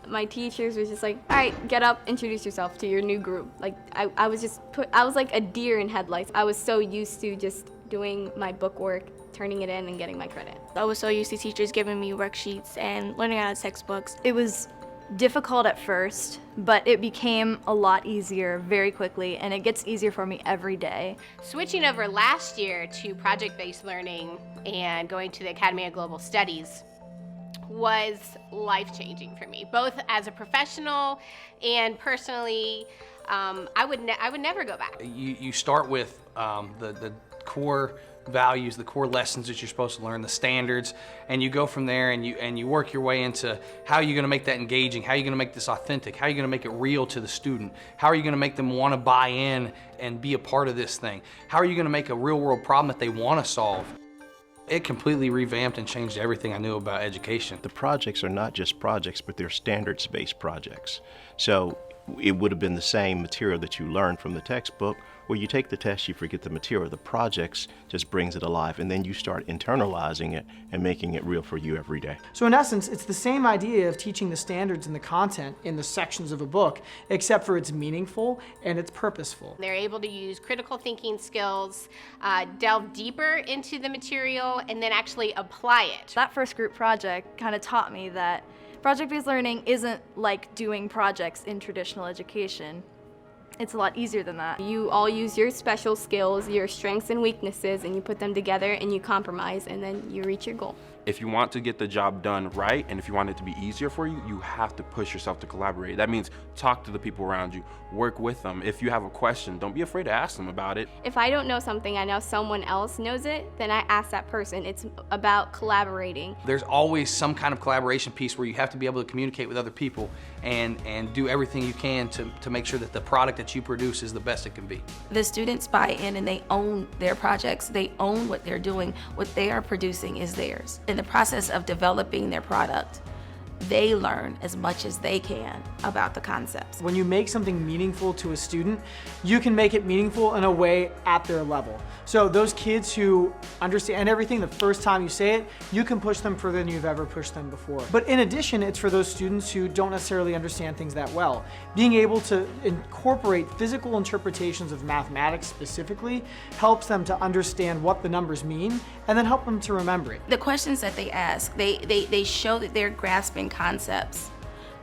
My teachers was just like, all right, get up, introduce yourself to your new group. Like, I was like a deer in headlights. I was so used to just doing my book work, turning it in, and getting my credit. I was so used to teachers giving me worksheets and learning out of textbooks. It was difficult at first, but it became a lot easier very quickly, and it gets easier for me every day. Switching over last year to project-based learning and going to the Academy of Global Studies was life-changing for me, both as a professional and personally. I would never go back. You start with the core values, the core lessons that you're supposed to learn, the standards, and you go from there and you work your way into how you're going to make that engaging, how you're going to make this authentic, how you're going to make it real to the student, how are you going to make them want to buy in and be a part of this thing, how are you going to make a real-world problem that they want to solve. It completely revamped and changed everything I knew about education. The projects are not just projects, but they're standards-based projects. So it would have been the same material that you learned from the textbook, where you take the test, you forget the material. The projects just brings it alive, and then you start internalizing it and making it real for you every day. So in essence, it's the same idea of teaching the standards and the content in the sections of a book, except for it's meaningful and it's purposeful. They're able to use critical thinking skills, delve deeper into the material, and then actually apply it. That first group project kind of taught me that project-based learning isn't like doing projects in traditional education. It's a lot easier than that. You all use your special skills, your strengths and weaknesses, and you put them together and you compromise, and then you reach your goal. If you want to get the job done right, and if you want it to be easier for you, you have to push yourself to collaborate. That means talk to the people around you, work with them. If you have a question, don't be afraid to ask them about it. If I don't know something, I know someone else knows it, then I ask that person. It's about collaborating. There's always some kind of collaboration piece where you have to be able to communicate with other people and do everything you can to make sure that the product that you produce is the best it can be. The students buy in and they own their projects. They own what they're doing. What they are producing is theirs. In the process of developing their product, they learn as much as they can about the concepts. When you make something meaningful to a student, you can make it meaningful in a way at their level. So those kids who understand everything the first time you say it, you can push them further than you've ever pushed them before. But in addition, it's for those students who don't necessarily understand things that well. Being able to incorporate physical interpretations of mathematics specifically helps them to understand what the numbers mean and then help them to remember it. The questions that they ask, they show that they're grasping concepts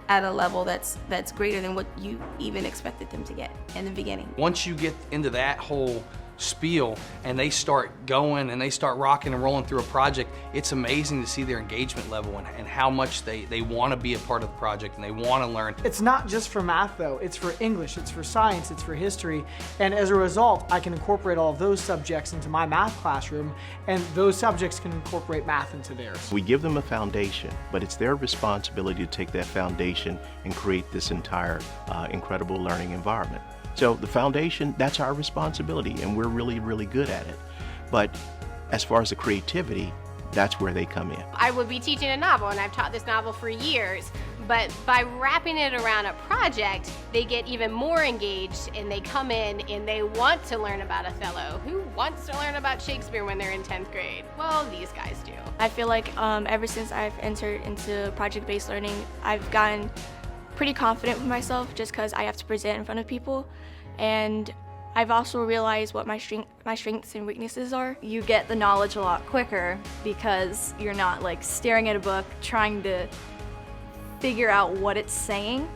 at a level that's greater than what you even expected them to get in the beginning. Once you get into that whole spiel and they start going and they start rocking and rolling through a project, it's amazing to see their engagement level and how much they want to be a part of the project and they want to learn. It's not just for math though, it's for English, it's for science, it's for history, and as a result I can incorporate all of those subjects into my math classroom and those subjects can incorporate math into theirs. We give them a foundation, but it's their responsibility to take that foundation and create this entire incredible learning environment. So the foundation, that's our responsibility, and we're really, really good at it. But as far as the creativity, that's where they come in. I would be teaching a novel, and I've taught this novel for years, but by wrapping it around a project, they get even more engaged, and they come in and they want to learn about Othello. Who wants to learn about Shakespeare when they're in 10th grade? Well, these guys do. I feel like ever since I've entered into project-based learning, I've gotten pretty confident with myself just because I have to present in front of people, and I've also realized what my strengths and weaknesses are. You get the knowledge a lot quicker because you're not like staring at a book trying to figure out what it's saying.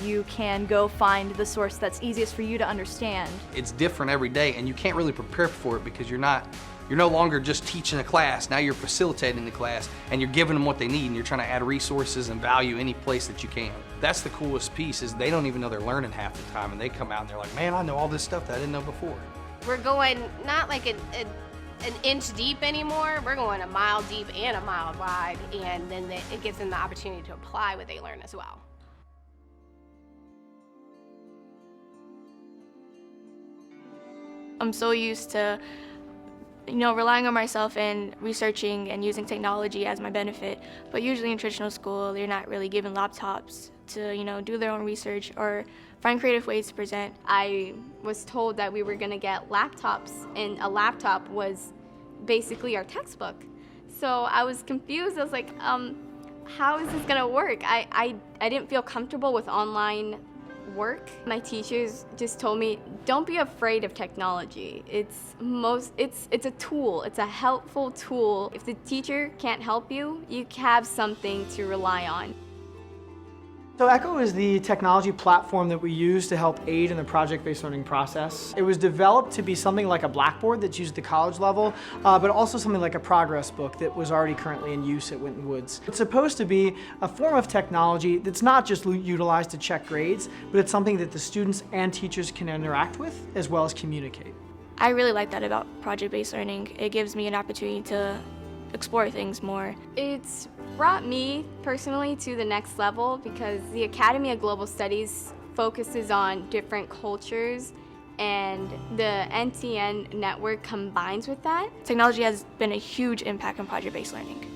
You can go find the source that's easiest for you to understand. It's different every day and you can't really prepare for it because you're no longer just teaching a class. Now you're facilitating the class and you're giving them what they need and you're trying to add resources and value any place that you can. That's the coolest piece, is they don't even know they're learning half the time and they come out and they're like, man, I know all this stuff that I didn't know before. We're going not like an inch deep anymore, we're going a mile deep and a mile wide, and then it gives them the opportunity to apply what they learn as well. I'm so used to relying on myself and researching and using technology as my benefit. But usually in traditional school, they're not really given laptops to, do their own research or find creative ways to present. I was told that we were gonna get laptops, and a laptop was basically our textbook. So I was confused. I was like, how is this gonna work? I didn't feel comfortable with online work. My teachers just told me, don't be afraid of technology. It's a tool. It's a helpful tool. If the teacher can't help you, you have something to rely on. So Echo is the technology platform that we use to help aid in the project-based learning process. It was developed to be something like a Blackboard that's used at the college level, but also something like a progress book that was already currently in use at Winton Woods. It's supposed to be a form of technology that's not just utilized to check grades, but it's something that the students and teachers can interact with as well as communicate. I really like that about project-based learning. It gives me an opportunity to explore things more. It's brought me personally to the next level because the Academy of Global Studies focuses on different cultures, and the NTN network combines with that. Technology has been a huge impact on project-based learning.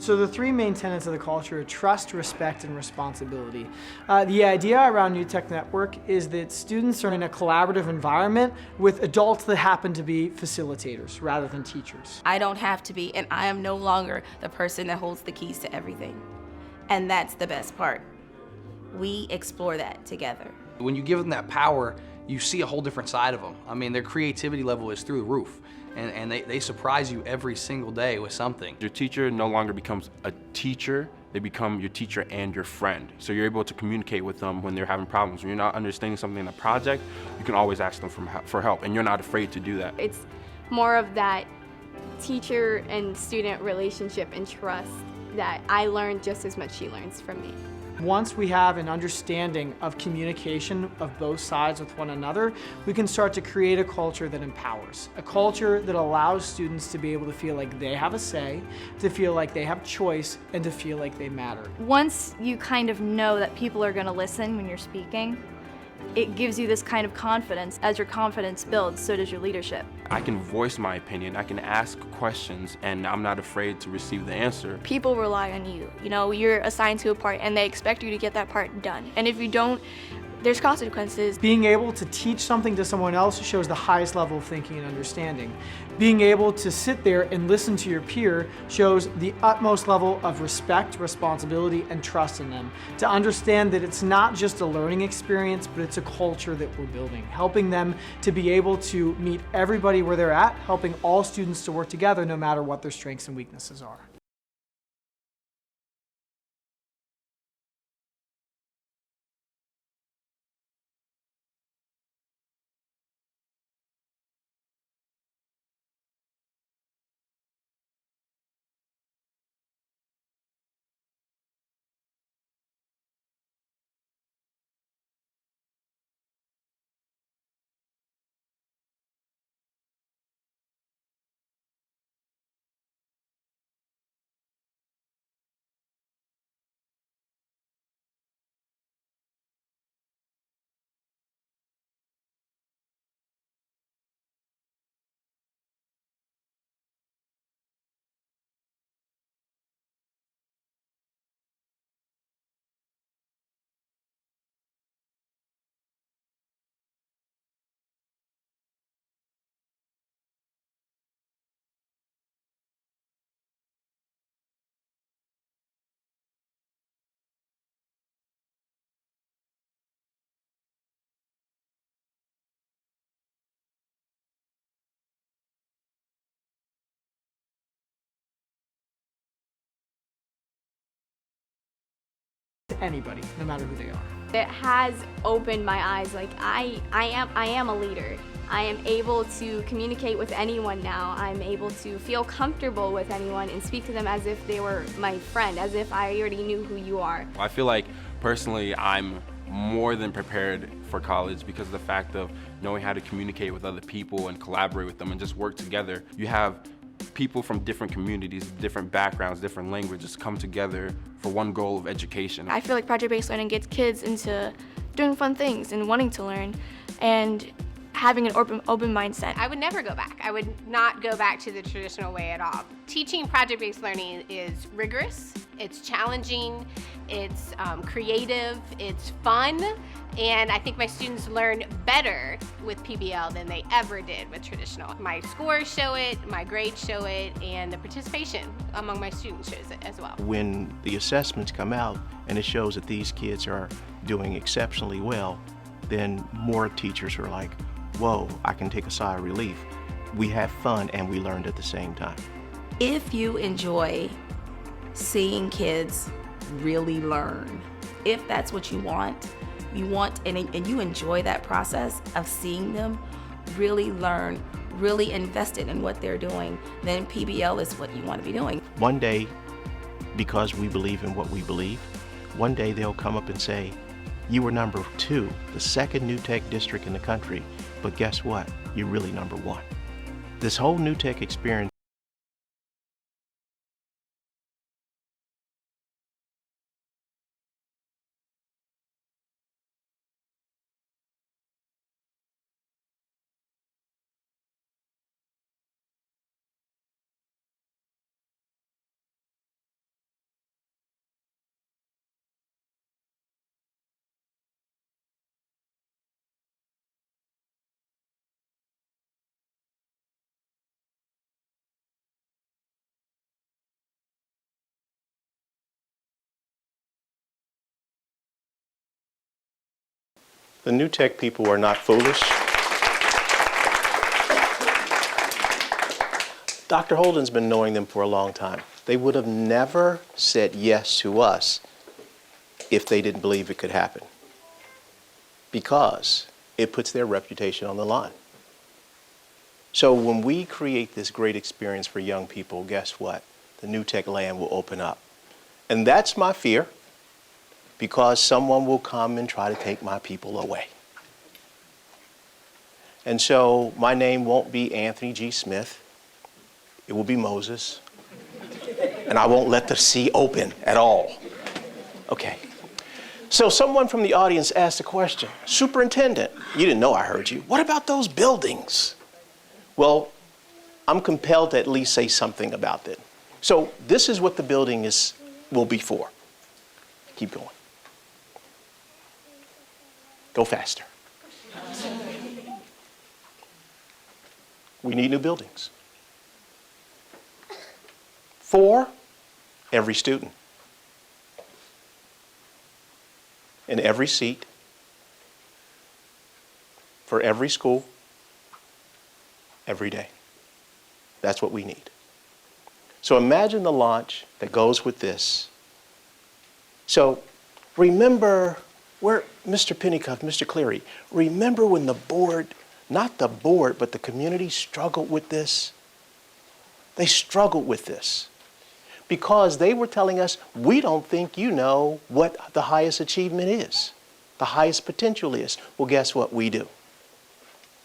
So the three main tenets of the culture are trust, respect, and responsibility. The idea around New Tech Network is that students are in a collaborative environment with adults that happen to be facilitators rather than teachers. I don't have to be, and I am no longer the person that holds the keys to everything. And that's the best part. We explore that together. When you give them that power, you see a whole different side of them. I mean, their creativity level is through the roof, and they surprise you every single day with something. Your teacher no longer becomes a teacher, they become your teacher and your friend. So you're able to communicate with them when they're having problems. When you're not understanding something in a project, you can always ask them for help, and you're not afraid to do that. It's more of that teacher and student relationship and trust that I learned just as much she learns from me. Once we have an understanding of communication of both sides with one another, we can start to create a culture that empowers. A culture that allows students to be able to feel like they have a say, to feel like they have choice, and to feel like they matter. Once you kind of know that people are going to listen when you're speaking, it gives you this kind of confidence. As your confidence builds, so does your leadership. I can voice my opinion, I can ask questions, and I'm not afraid to receive the answer. People rely on you. You know, you're assigned to a part and they expect you to get that part done. And if you don't, there's consequences. Being able to teach something to someone else shows the highest level of thinking and understanding. Being able to sit there and listen to your peer shows the utmost level of respect, responsibility, and trust in them. To understand that it's not just a learning experience, but it's a culture that we're building. Helping them to be able to meet everybody where they're at, helping all students to work together no matter what their strengths and weaknesses are. To anybody, no matter who they are. It has opened my eyes. Like I am a leader. I am able to communicate with anyone now. I'm able to feel comfortable with anyone and speak to them as if they were my friend, as if I already knew who you are. I feel like personally I'm more than prepared for college because of the fact of knowing how to communicate with other people and collaborate with them and just work together. You have people from different communities, different backgrounds, different languages come together for one goal of education. I feel like project-based learning gets kids into doing fun things and wanting to learn and having an open mindset. I would never go back. I would not go back to the traditional way at all. Teaching project-based learning is rigorous, it's challenging, it's creative, it's fun, and I think my students learn better with PBL than they ever did with traditional. My scores show it, my grades show it, and the participation among my students shows it as well. When the assessments come out and it shows that these kids are doing exceptionally well, then more teachers are like, whoa, I can take a sigh of relief. We have fun and we learned at the same time. If you enjoy seeing kids really learn, if that's what you want and you enjoy that process of seeing them really learn, really invested in what they're doing, then PBL is what you want to be doing. One day, because we believe in what we believe, one day they'll come up and say, you were number 2, the second New Tech district in the country, but guess what? You're really number 1. This whole New Tech experience The New Tech people are not foolish. Dr. Holden's been knowing them for a long time. They would have never said yes to us if they didn't believe it could happen, because it puts their reputation on the line. So when we create this great experience for young people, guess what? The New Tech land will open up. And that's my fear, because someone will come and try to take my people away. And so my name won't be Anthony G. Smith. It will be Moses. And I won't let the sea open at all. Okay. So someone from the audience asked a question. Superintendent, you didn't know I heard you. What about those buildings? Well, I'm compelled to at least say something about that. So this is what the building will be for. Keep going. Go faster. We need new buildings. For every student. In every seat. For every school. Every day. That's what we need. So imagine the launch that goes with this. So remember where Mr. Pennycuff, Mr. Cleary, remember when the board, not the board, but the community struggled with this? They struggled with this because they were telling us, we don't think you know what the highest achievement is, the highest potential is. Well, guess what? We do.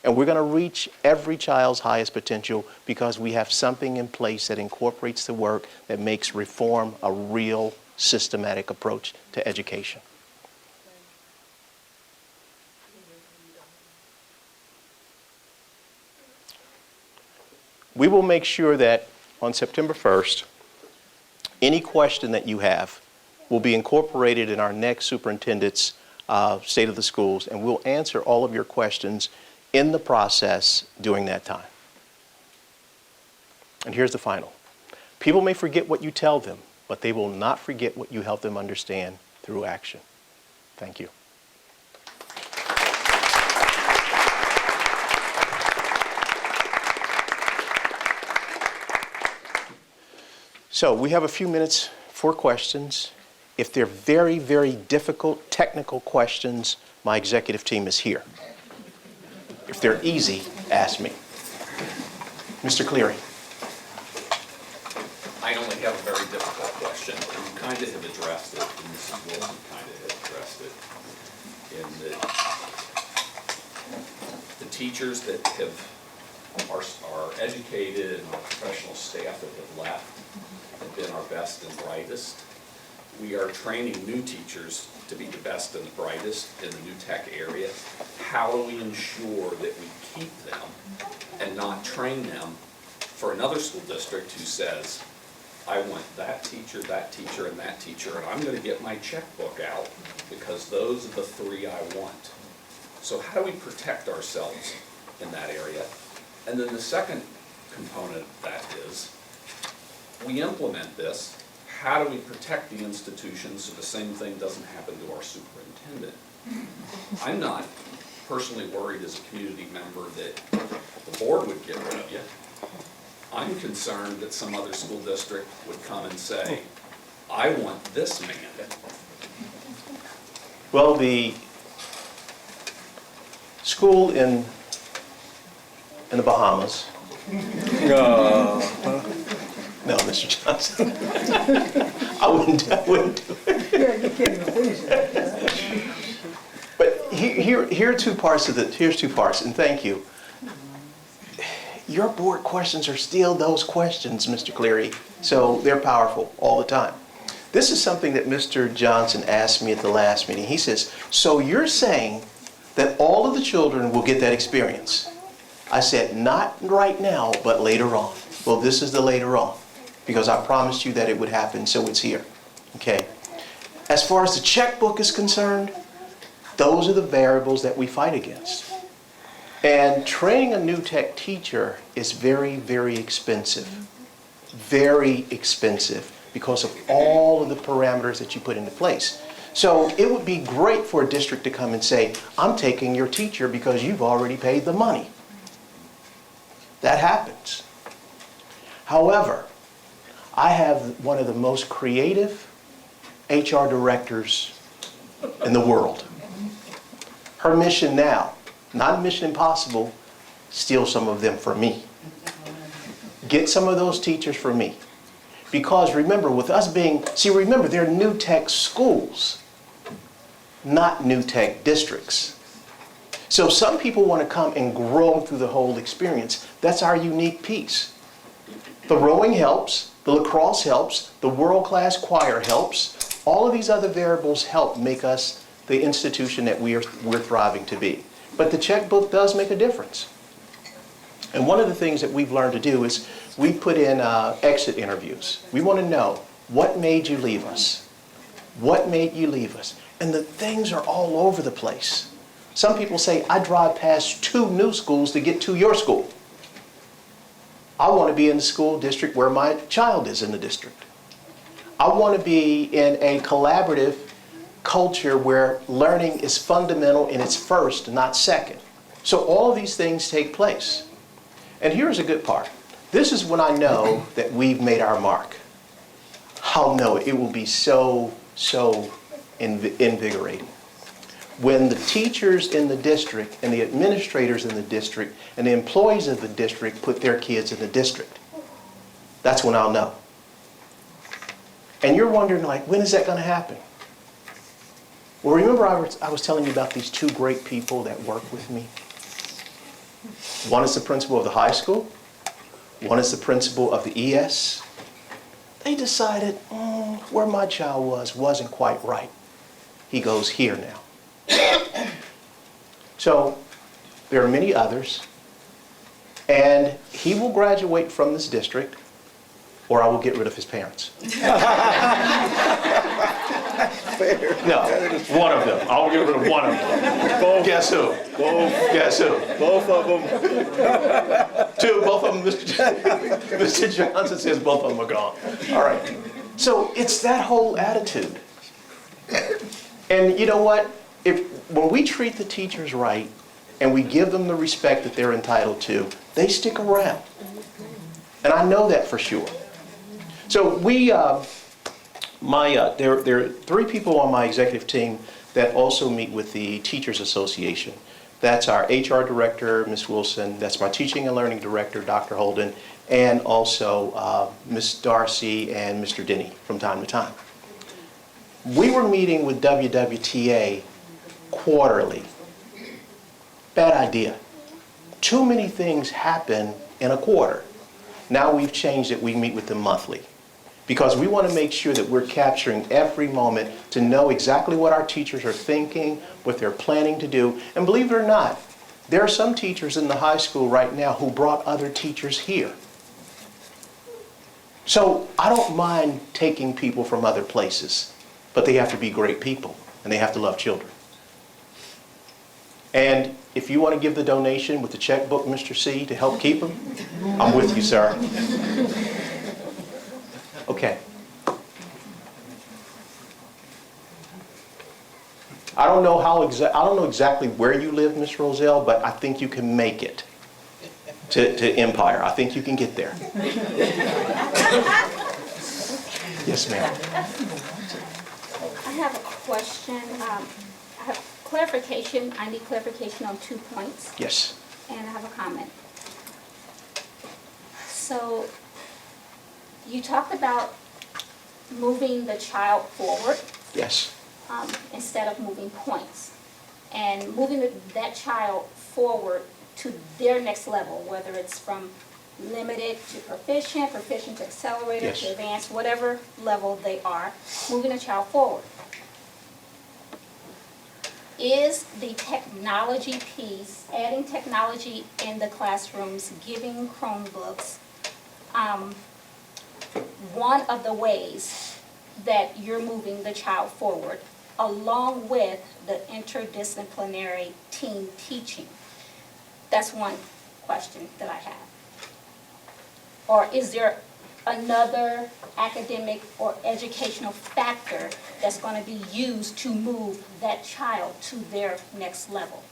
And we're going to reach every child's highest potential because we have something in place that incorporates the work that makes reform a real systematic approach to education. We will make sure that on September 1st, any question that you have will be incorporated in our next superintendent's State of the Schools, and we'll answer all of your questions in the process during that time. And here's the final. People may forget what you tell them, but they will not forget what you help them understand through action. Thank you. So we have a few minutes for questions. If they're very, very difficult technical questions, my executive team is here. If they're easy, ask me. Mr. Cleary. I only have a very difficult question. You kind of have addressed it, and Mrs. Wilson kind of has addressed it, in that the teachers that are educated and our professional staff that have left have been our best and brightest. We are training new teachers to be the best and the brightest in the new tech area. How do we ensure that we keep them and not train them for another school district who says, I want that teacher, and that teacher, and I'm going to get my checkbook out because those are the three I want. So how do we protect ourselves in that area? And then the second component of that is, we implement this. How do we protect the institution so the same thing doesn't happen to our superintendent? I'm not personally worried as a community member that the board would get rid of you. I'm concerned that some other school district would come and say, I want this man. Well, the school in the Bahamas. No, Mr. Johnson. I wouldn't do it. But here are two parts of it. Here's two parts, and thank you. Your board questions are still those questions, Mr. Cleary, so they're powerful all the time. This is something that Mr. Johnson asked me at the last meeting. He says, so you're saying that all of the children will get that experience? I said, not right now, but later on. Well, this is the later on, because I promised you that it would happen, so it's here. Okay. As far as the checkbook is concerned, those are the variables that we fight against. And training a new tech teacher is very, very expensive. Very expensive because of all of the parameters that you put into place. So it would be great for a district to come and say, I'm taking your teacher because you've already paid the money. That happens. However, I have one of the most creative HR directors in the world. Her mission now, not Mission Impossible, steal some of them for me. Get some of those teachers for me. Because remember, with us being, remember, they're new tech schools, not new tech districts. So some people want to come and grow through the whole experience. That's our unique piece. The rowing helps, the lacrosse helps, the world-class choir helps. All of these other variables help make us the institution that we're thriving to be. But the checkbook does make a difference. And one of the things that we've learned to do is we put in exit interviews. We want to know, what made you leave us? What made you leave us? And the things are all over the place. Some people say, I drive past 2 new schools to get to your school. I want to be in the school district where my child is in the district. I want to be in a collaborative culture where learning is fundamental and it's first, not second. So all of these things take place. And here's a good part. This is when I know that we've made our mark. I'll know it will be so invigorating. When the teachers in the district and the administrators in the district and the employees of the district put their kids in the district. That's when I'll know. And you're wondering, like, when is that going to happen? Well, remember I was telling you about these 2 great people that work with me? One is the principal of the high school. One is the principal of the ES. They decided where my child wasn't quite right. He goes here now. So there are many others. And he will graduate from this district, or I will get rid of his parents. No, one of them. I'll get rid of one of them. Both. Guess who? Both. Guess who? Both of them. 2, both of them. Mr. Johnson says both of them are gone. All right. So it's that whole attitude. And you know what? When we treat the teachers right and we give them the respect that they're entitled to, they stick around. And I know that for sure. So there are 3 people on my executive team that also meet with the Teachers Association. That's our HR director, Ms. Wilson. That's my teaching and learning director, Dr. Holden, and also Ms. Darcy and Mr. Denny from time to time. We were meeting with WWTA quarterly. Bad idea. Too many things happen in a quarter. Now we've changed it. We meet with them monthly. Because we want to make sure that we're capturing every moment to know exactly what our teachers are thinking, what they're planning to do. And believe it or not, there are some teachers in the high school right now who brought other teachers here. So I don't mind taking people from other places, but they have to be great people and they have to love children. And if you want to give the donation with the checkbook, Mr. C, to help keep them, I'm with you, sir. Okay. I don't know exactly where you live, Ms. Roselle, but I think you can make it to Empire. I think you can get there. Yes, ma'am. I have a question. I have clarification. I need clarification on 2 points. Yes. And I have a comment. So you talked about moving the child forward. Yes. Instead of moving points. And moving that child forward to their next level, whether it's from limited to proficient, proficient to accelerated, yes, to advanced, whatever level they are, moving a child forward. Is the technology piece, adding technology in the classrooms, giving Chromebooks, one of the ways that you're moving the child forward, along with the interdisciplinary team teaching? That's one question that I have. Or is there another academic or educational factor that's going to be used to move that child to their next level?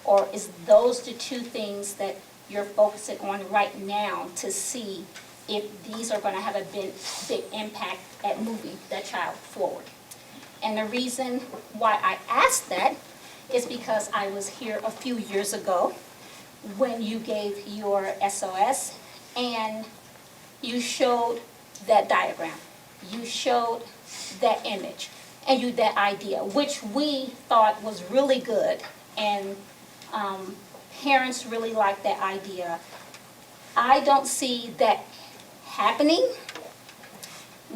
Or is those the two things that you're focusing on right now to see if these are going to have a big impact at moving that child forward? And the reason why I asked that is because I was here a few years ago when you gave your SOS and you showed that diagram, you showed that image, and that idea, which we thought was really good, and parents really liked that idea. I don't see that happening,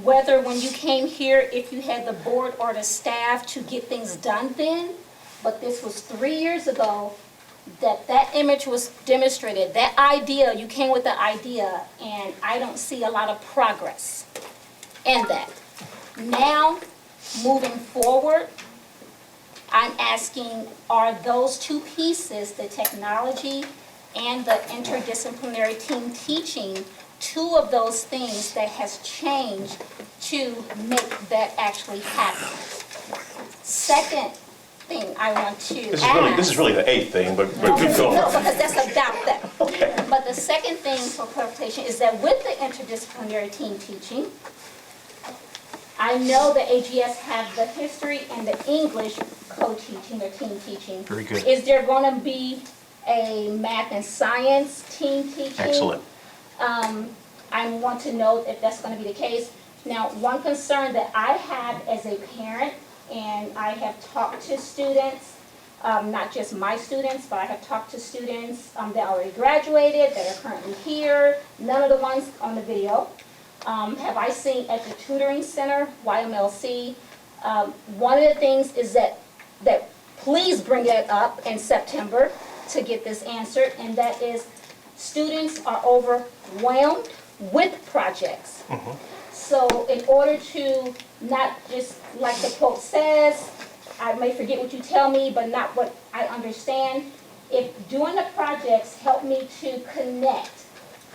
whether when you came here, if you had the board or the staff to get things done then, but this was 3 years ago that image was demonstrated, that idea, you came with the idea, and I don't see a lot of progress in that. Now, moving forward, I'm asking, are those two pieces, the technology and the interdisciplinary team teaching, two of those things that has changed to make that actually happen? Second thing I want to ask. This is really the eighth thing, but No, keep going. because that's about that. Okay. But the second thing for clarification is that with the interdisciplinary team teaching, I know the AGS have the history and the English co-teaching or team teaching. Very good. Is there going to be a math and science team teaching? Excellent. I want to know if that's going to be the case. Now, one concern that I have as a parent, and I have talked to students, not just my students, but I have talked to students that already graduated, that are currently here, none of the ones on the video. Have I seen at the tutoring center, YMLC. One of the things is that please bring it up in September to get this answered, and that is students are overwhelmed with projects. So in order to not just, like the quote says, I may forget what you tell me, but not what I understand. If doing the projects help me to connect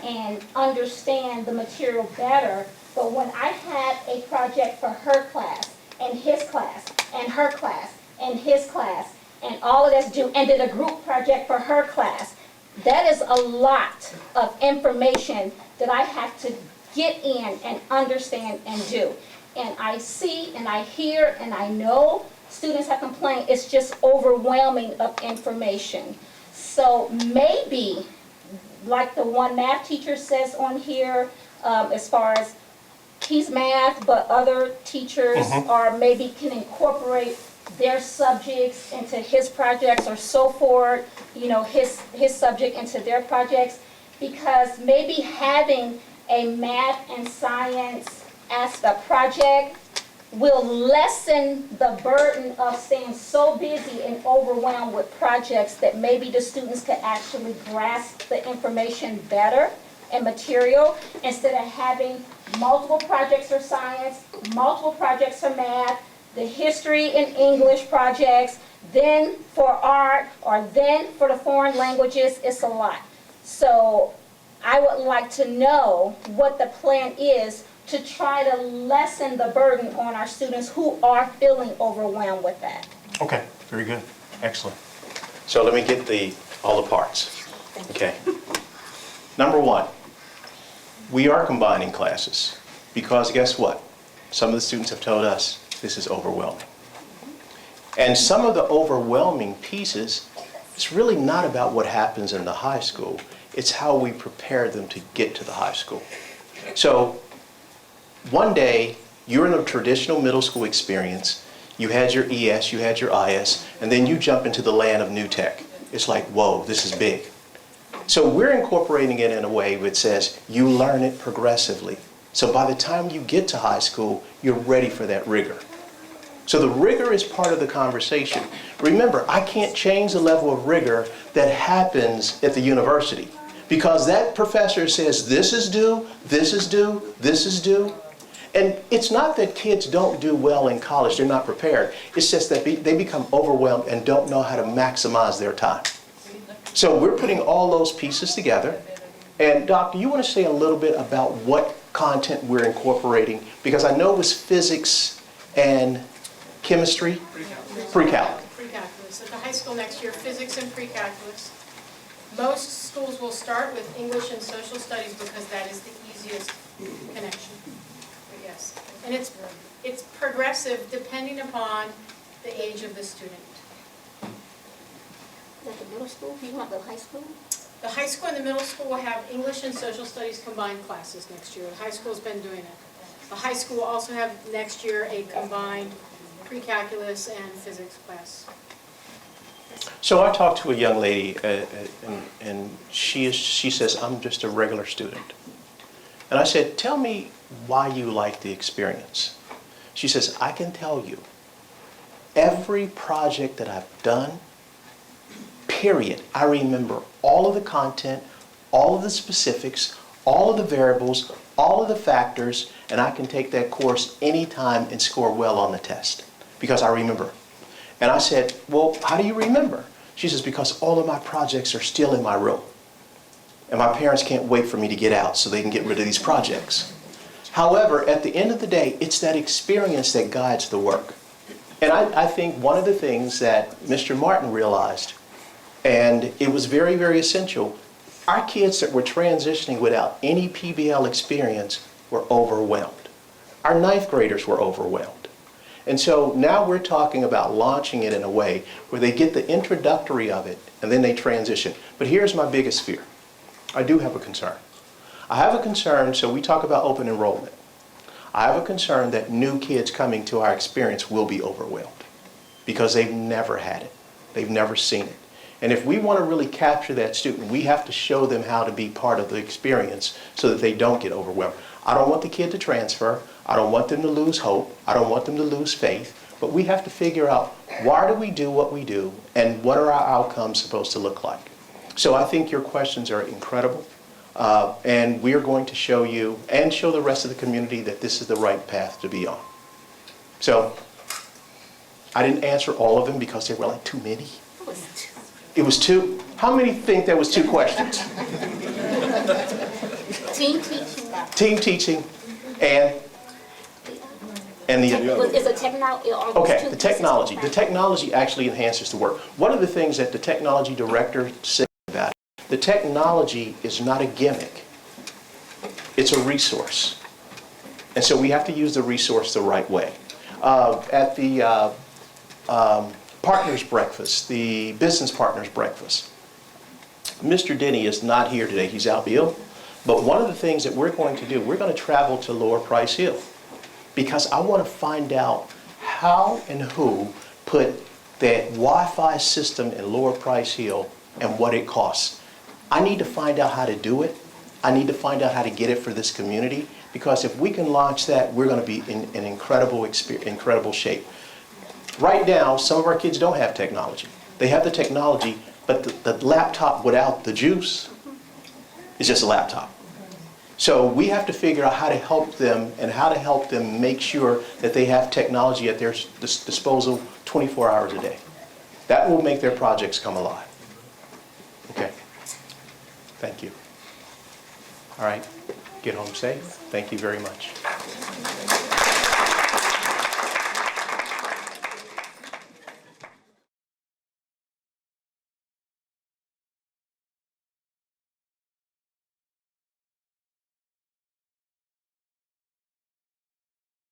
and understand the material better, but when I had a project for her class, and his class, and her class, and his class, and all of that's due, and then a group project for her class, that is a lot of information that I have to get in and understand and do. And I see and I hear and I know students have complained, it's just overwhelming of information. So maybe, like the one math teacher says on here, as far as he's math, but other teachers are maybe can incorporate their subjects into his projects or so forth, you know, his subject into their projects, because maybe having a math and science aspect project will lessen the burden of staying so busy and overwhelmed with projects that maybe the students could actually grasp the information better and material, instead of having multiple projects for science, multiple projects for math, the history and English projects, then for art, or then for the foreign languages. It's a lot. So I would like to know what the plan is to try to lessen the burden on our students who are feeling overwhelmed with that. Okay, very good. Excellent. So let me get all the parts. Okay. Number one, we are combining classes because guess what? Some of the students have told us this is overwhelming. And some of the overwhelming pieces, it's really not about what happens in the high school. It's how we prepare them to get to the high school. So one day, you're in a traditional middle school experience. You had your ES, you had your IS, and then you jump into the land of new tech. It's like, whoa, this is big. So we're incorporating it in a way that says you learn it progressively. So by the time you get to high school, you're ready for that rigor. So the rigor is part of the conversation. Remember, I can't change the level of rigor that happens at the university, because that professor says this is due, this is due, this is due. And it's not that kids don't do well in college, they're not prepared. It's just that they become overwhelmed and don't know how to maximize their time. So we're putting all those pieces together. And Doc, do you want to say a little bit about what content we're incorporating? Because I know it was physics and chemistry? Pre-calc. Pre-calculus. At the high school next year, physics and pre-calculus. Most schools will start with English and social studies because that is the easiest connection. But yes, and it's progressive depending upon the age of the student. Is that the middle school? You want the high school? The high school and the middle school will have English and social studies combined classes next year. The high school's been doing it. The high school will also have next year a combined pre-calculus and physics class. So I talked to a young lady, and she says, I'm just a regular student. And I said, tell me why you like the experience. She says, I can tell you, every project that I've done, period, I remember all of the content, all of the specifics, all of the variables, all of the factors, and I can take that course anytime and score well on the test because I remember. And I said, well, how do you remember? She says, because all of my projects are still in my room. And my parents can't wait for me to get out so they can get rid of these projects. However, at the end of the day, it's that experience that guides the work. And I think one of the things that Mr. Martin realized, and it was very, very essential, our kids that were transitioning without any PBL experience were overwhelmed. Our ninth graders were overwhelmed. And so now we're talking about launching it in a way where they get the introductory of it and then they transition. But here's my biggest fear. I do have a concern. I have a concern, so we talk about open enrollment. I have a concern that new kids coming to our experience will be overwhelmed because they've never had it. They've never seen it. And if we want to really capture that student, we have to show them how to be part of the experience so that they don't get overwhelmed. I don't want the kid to transfer. I don't want them to lose hope. I don't want them to lose faith. But we have to figure out, why do we do what we do and what are our outcomes supposed to look like? So I think your questions are incredible. And we are going to show you and show the rest of the community that this is the right path to be on. So I didn't answer all of them because they were like too many. It was two? How many think there was two questions? Team teaching. Team teaching and the Is a technology? okay, the technology. The technology actually enhances the work. One of the things that the technology director said about it, the technology is not a gimmick. It's a resource. And so we have to use the resource the right way. At the partners breakfast, the business partners breakfast, Mr. Denny is not here today. He's out ill. But one of the things that we're going to do, we're going to travel to Lower Price Hill because I want to find out how and who put that Wi-Fi system in Lower Price Hill and what it costs. I need to find out how to do it. I need to find out how to get it for this community because if we can launch that, we're going to be in an incredible shape. Right now, some of our kids don't have technology. They have the technology, but the laptop without the juice is just a laptop. So we have to figure out how to help them and how to help them make sure that they have technology at their disposal 24 hours a day. That will make their projects come alive. Okay. Thank you. All right. Get home safe. Thank you very much.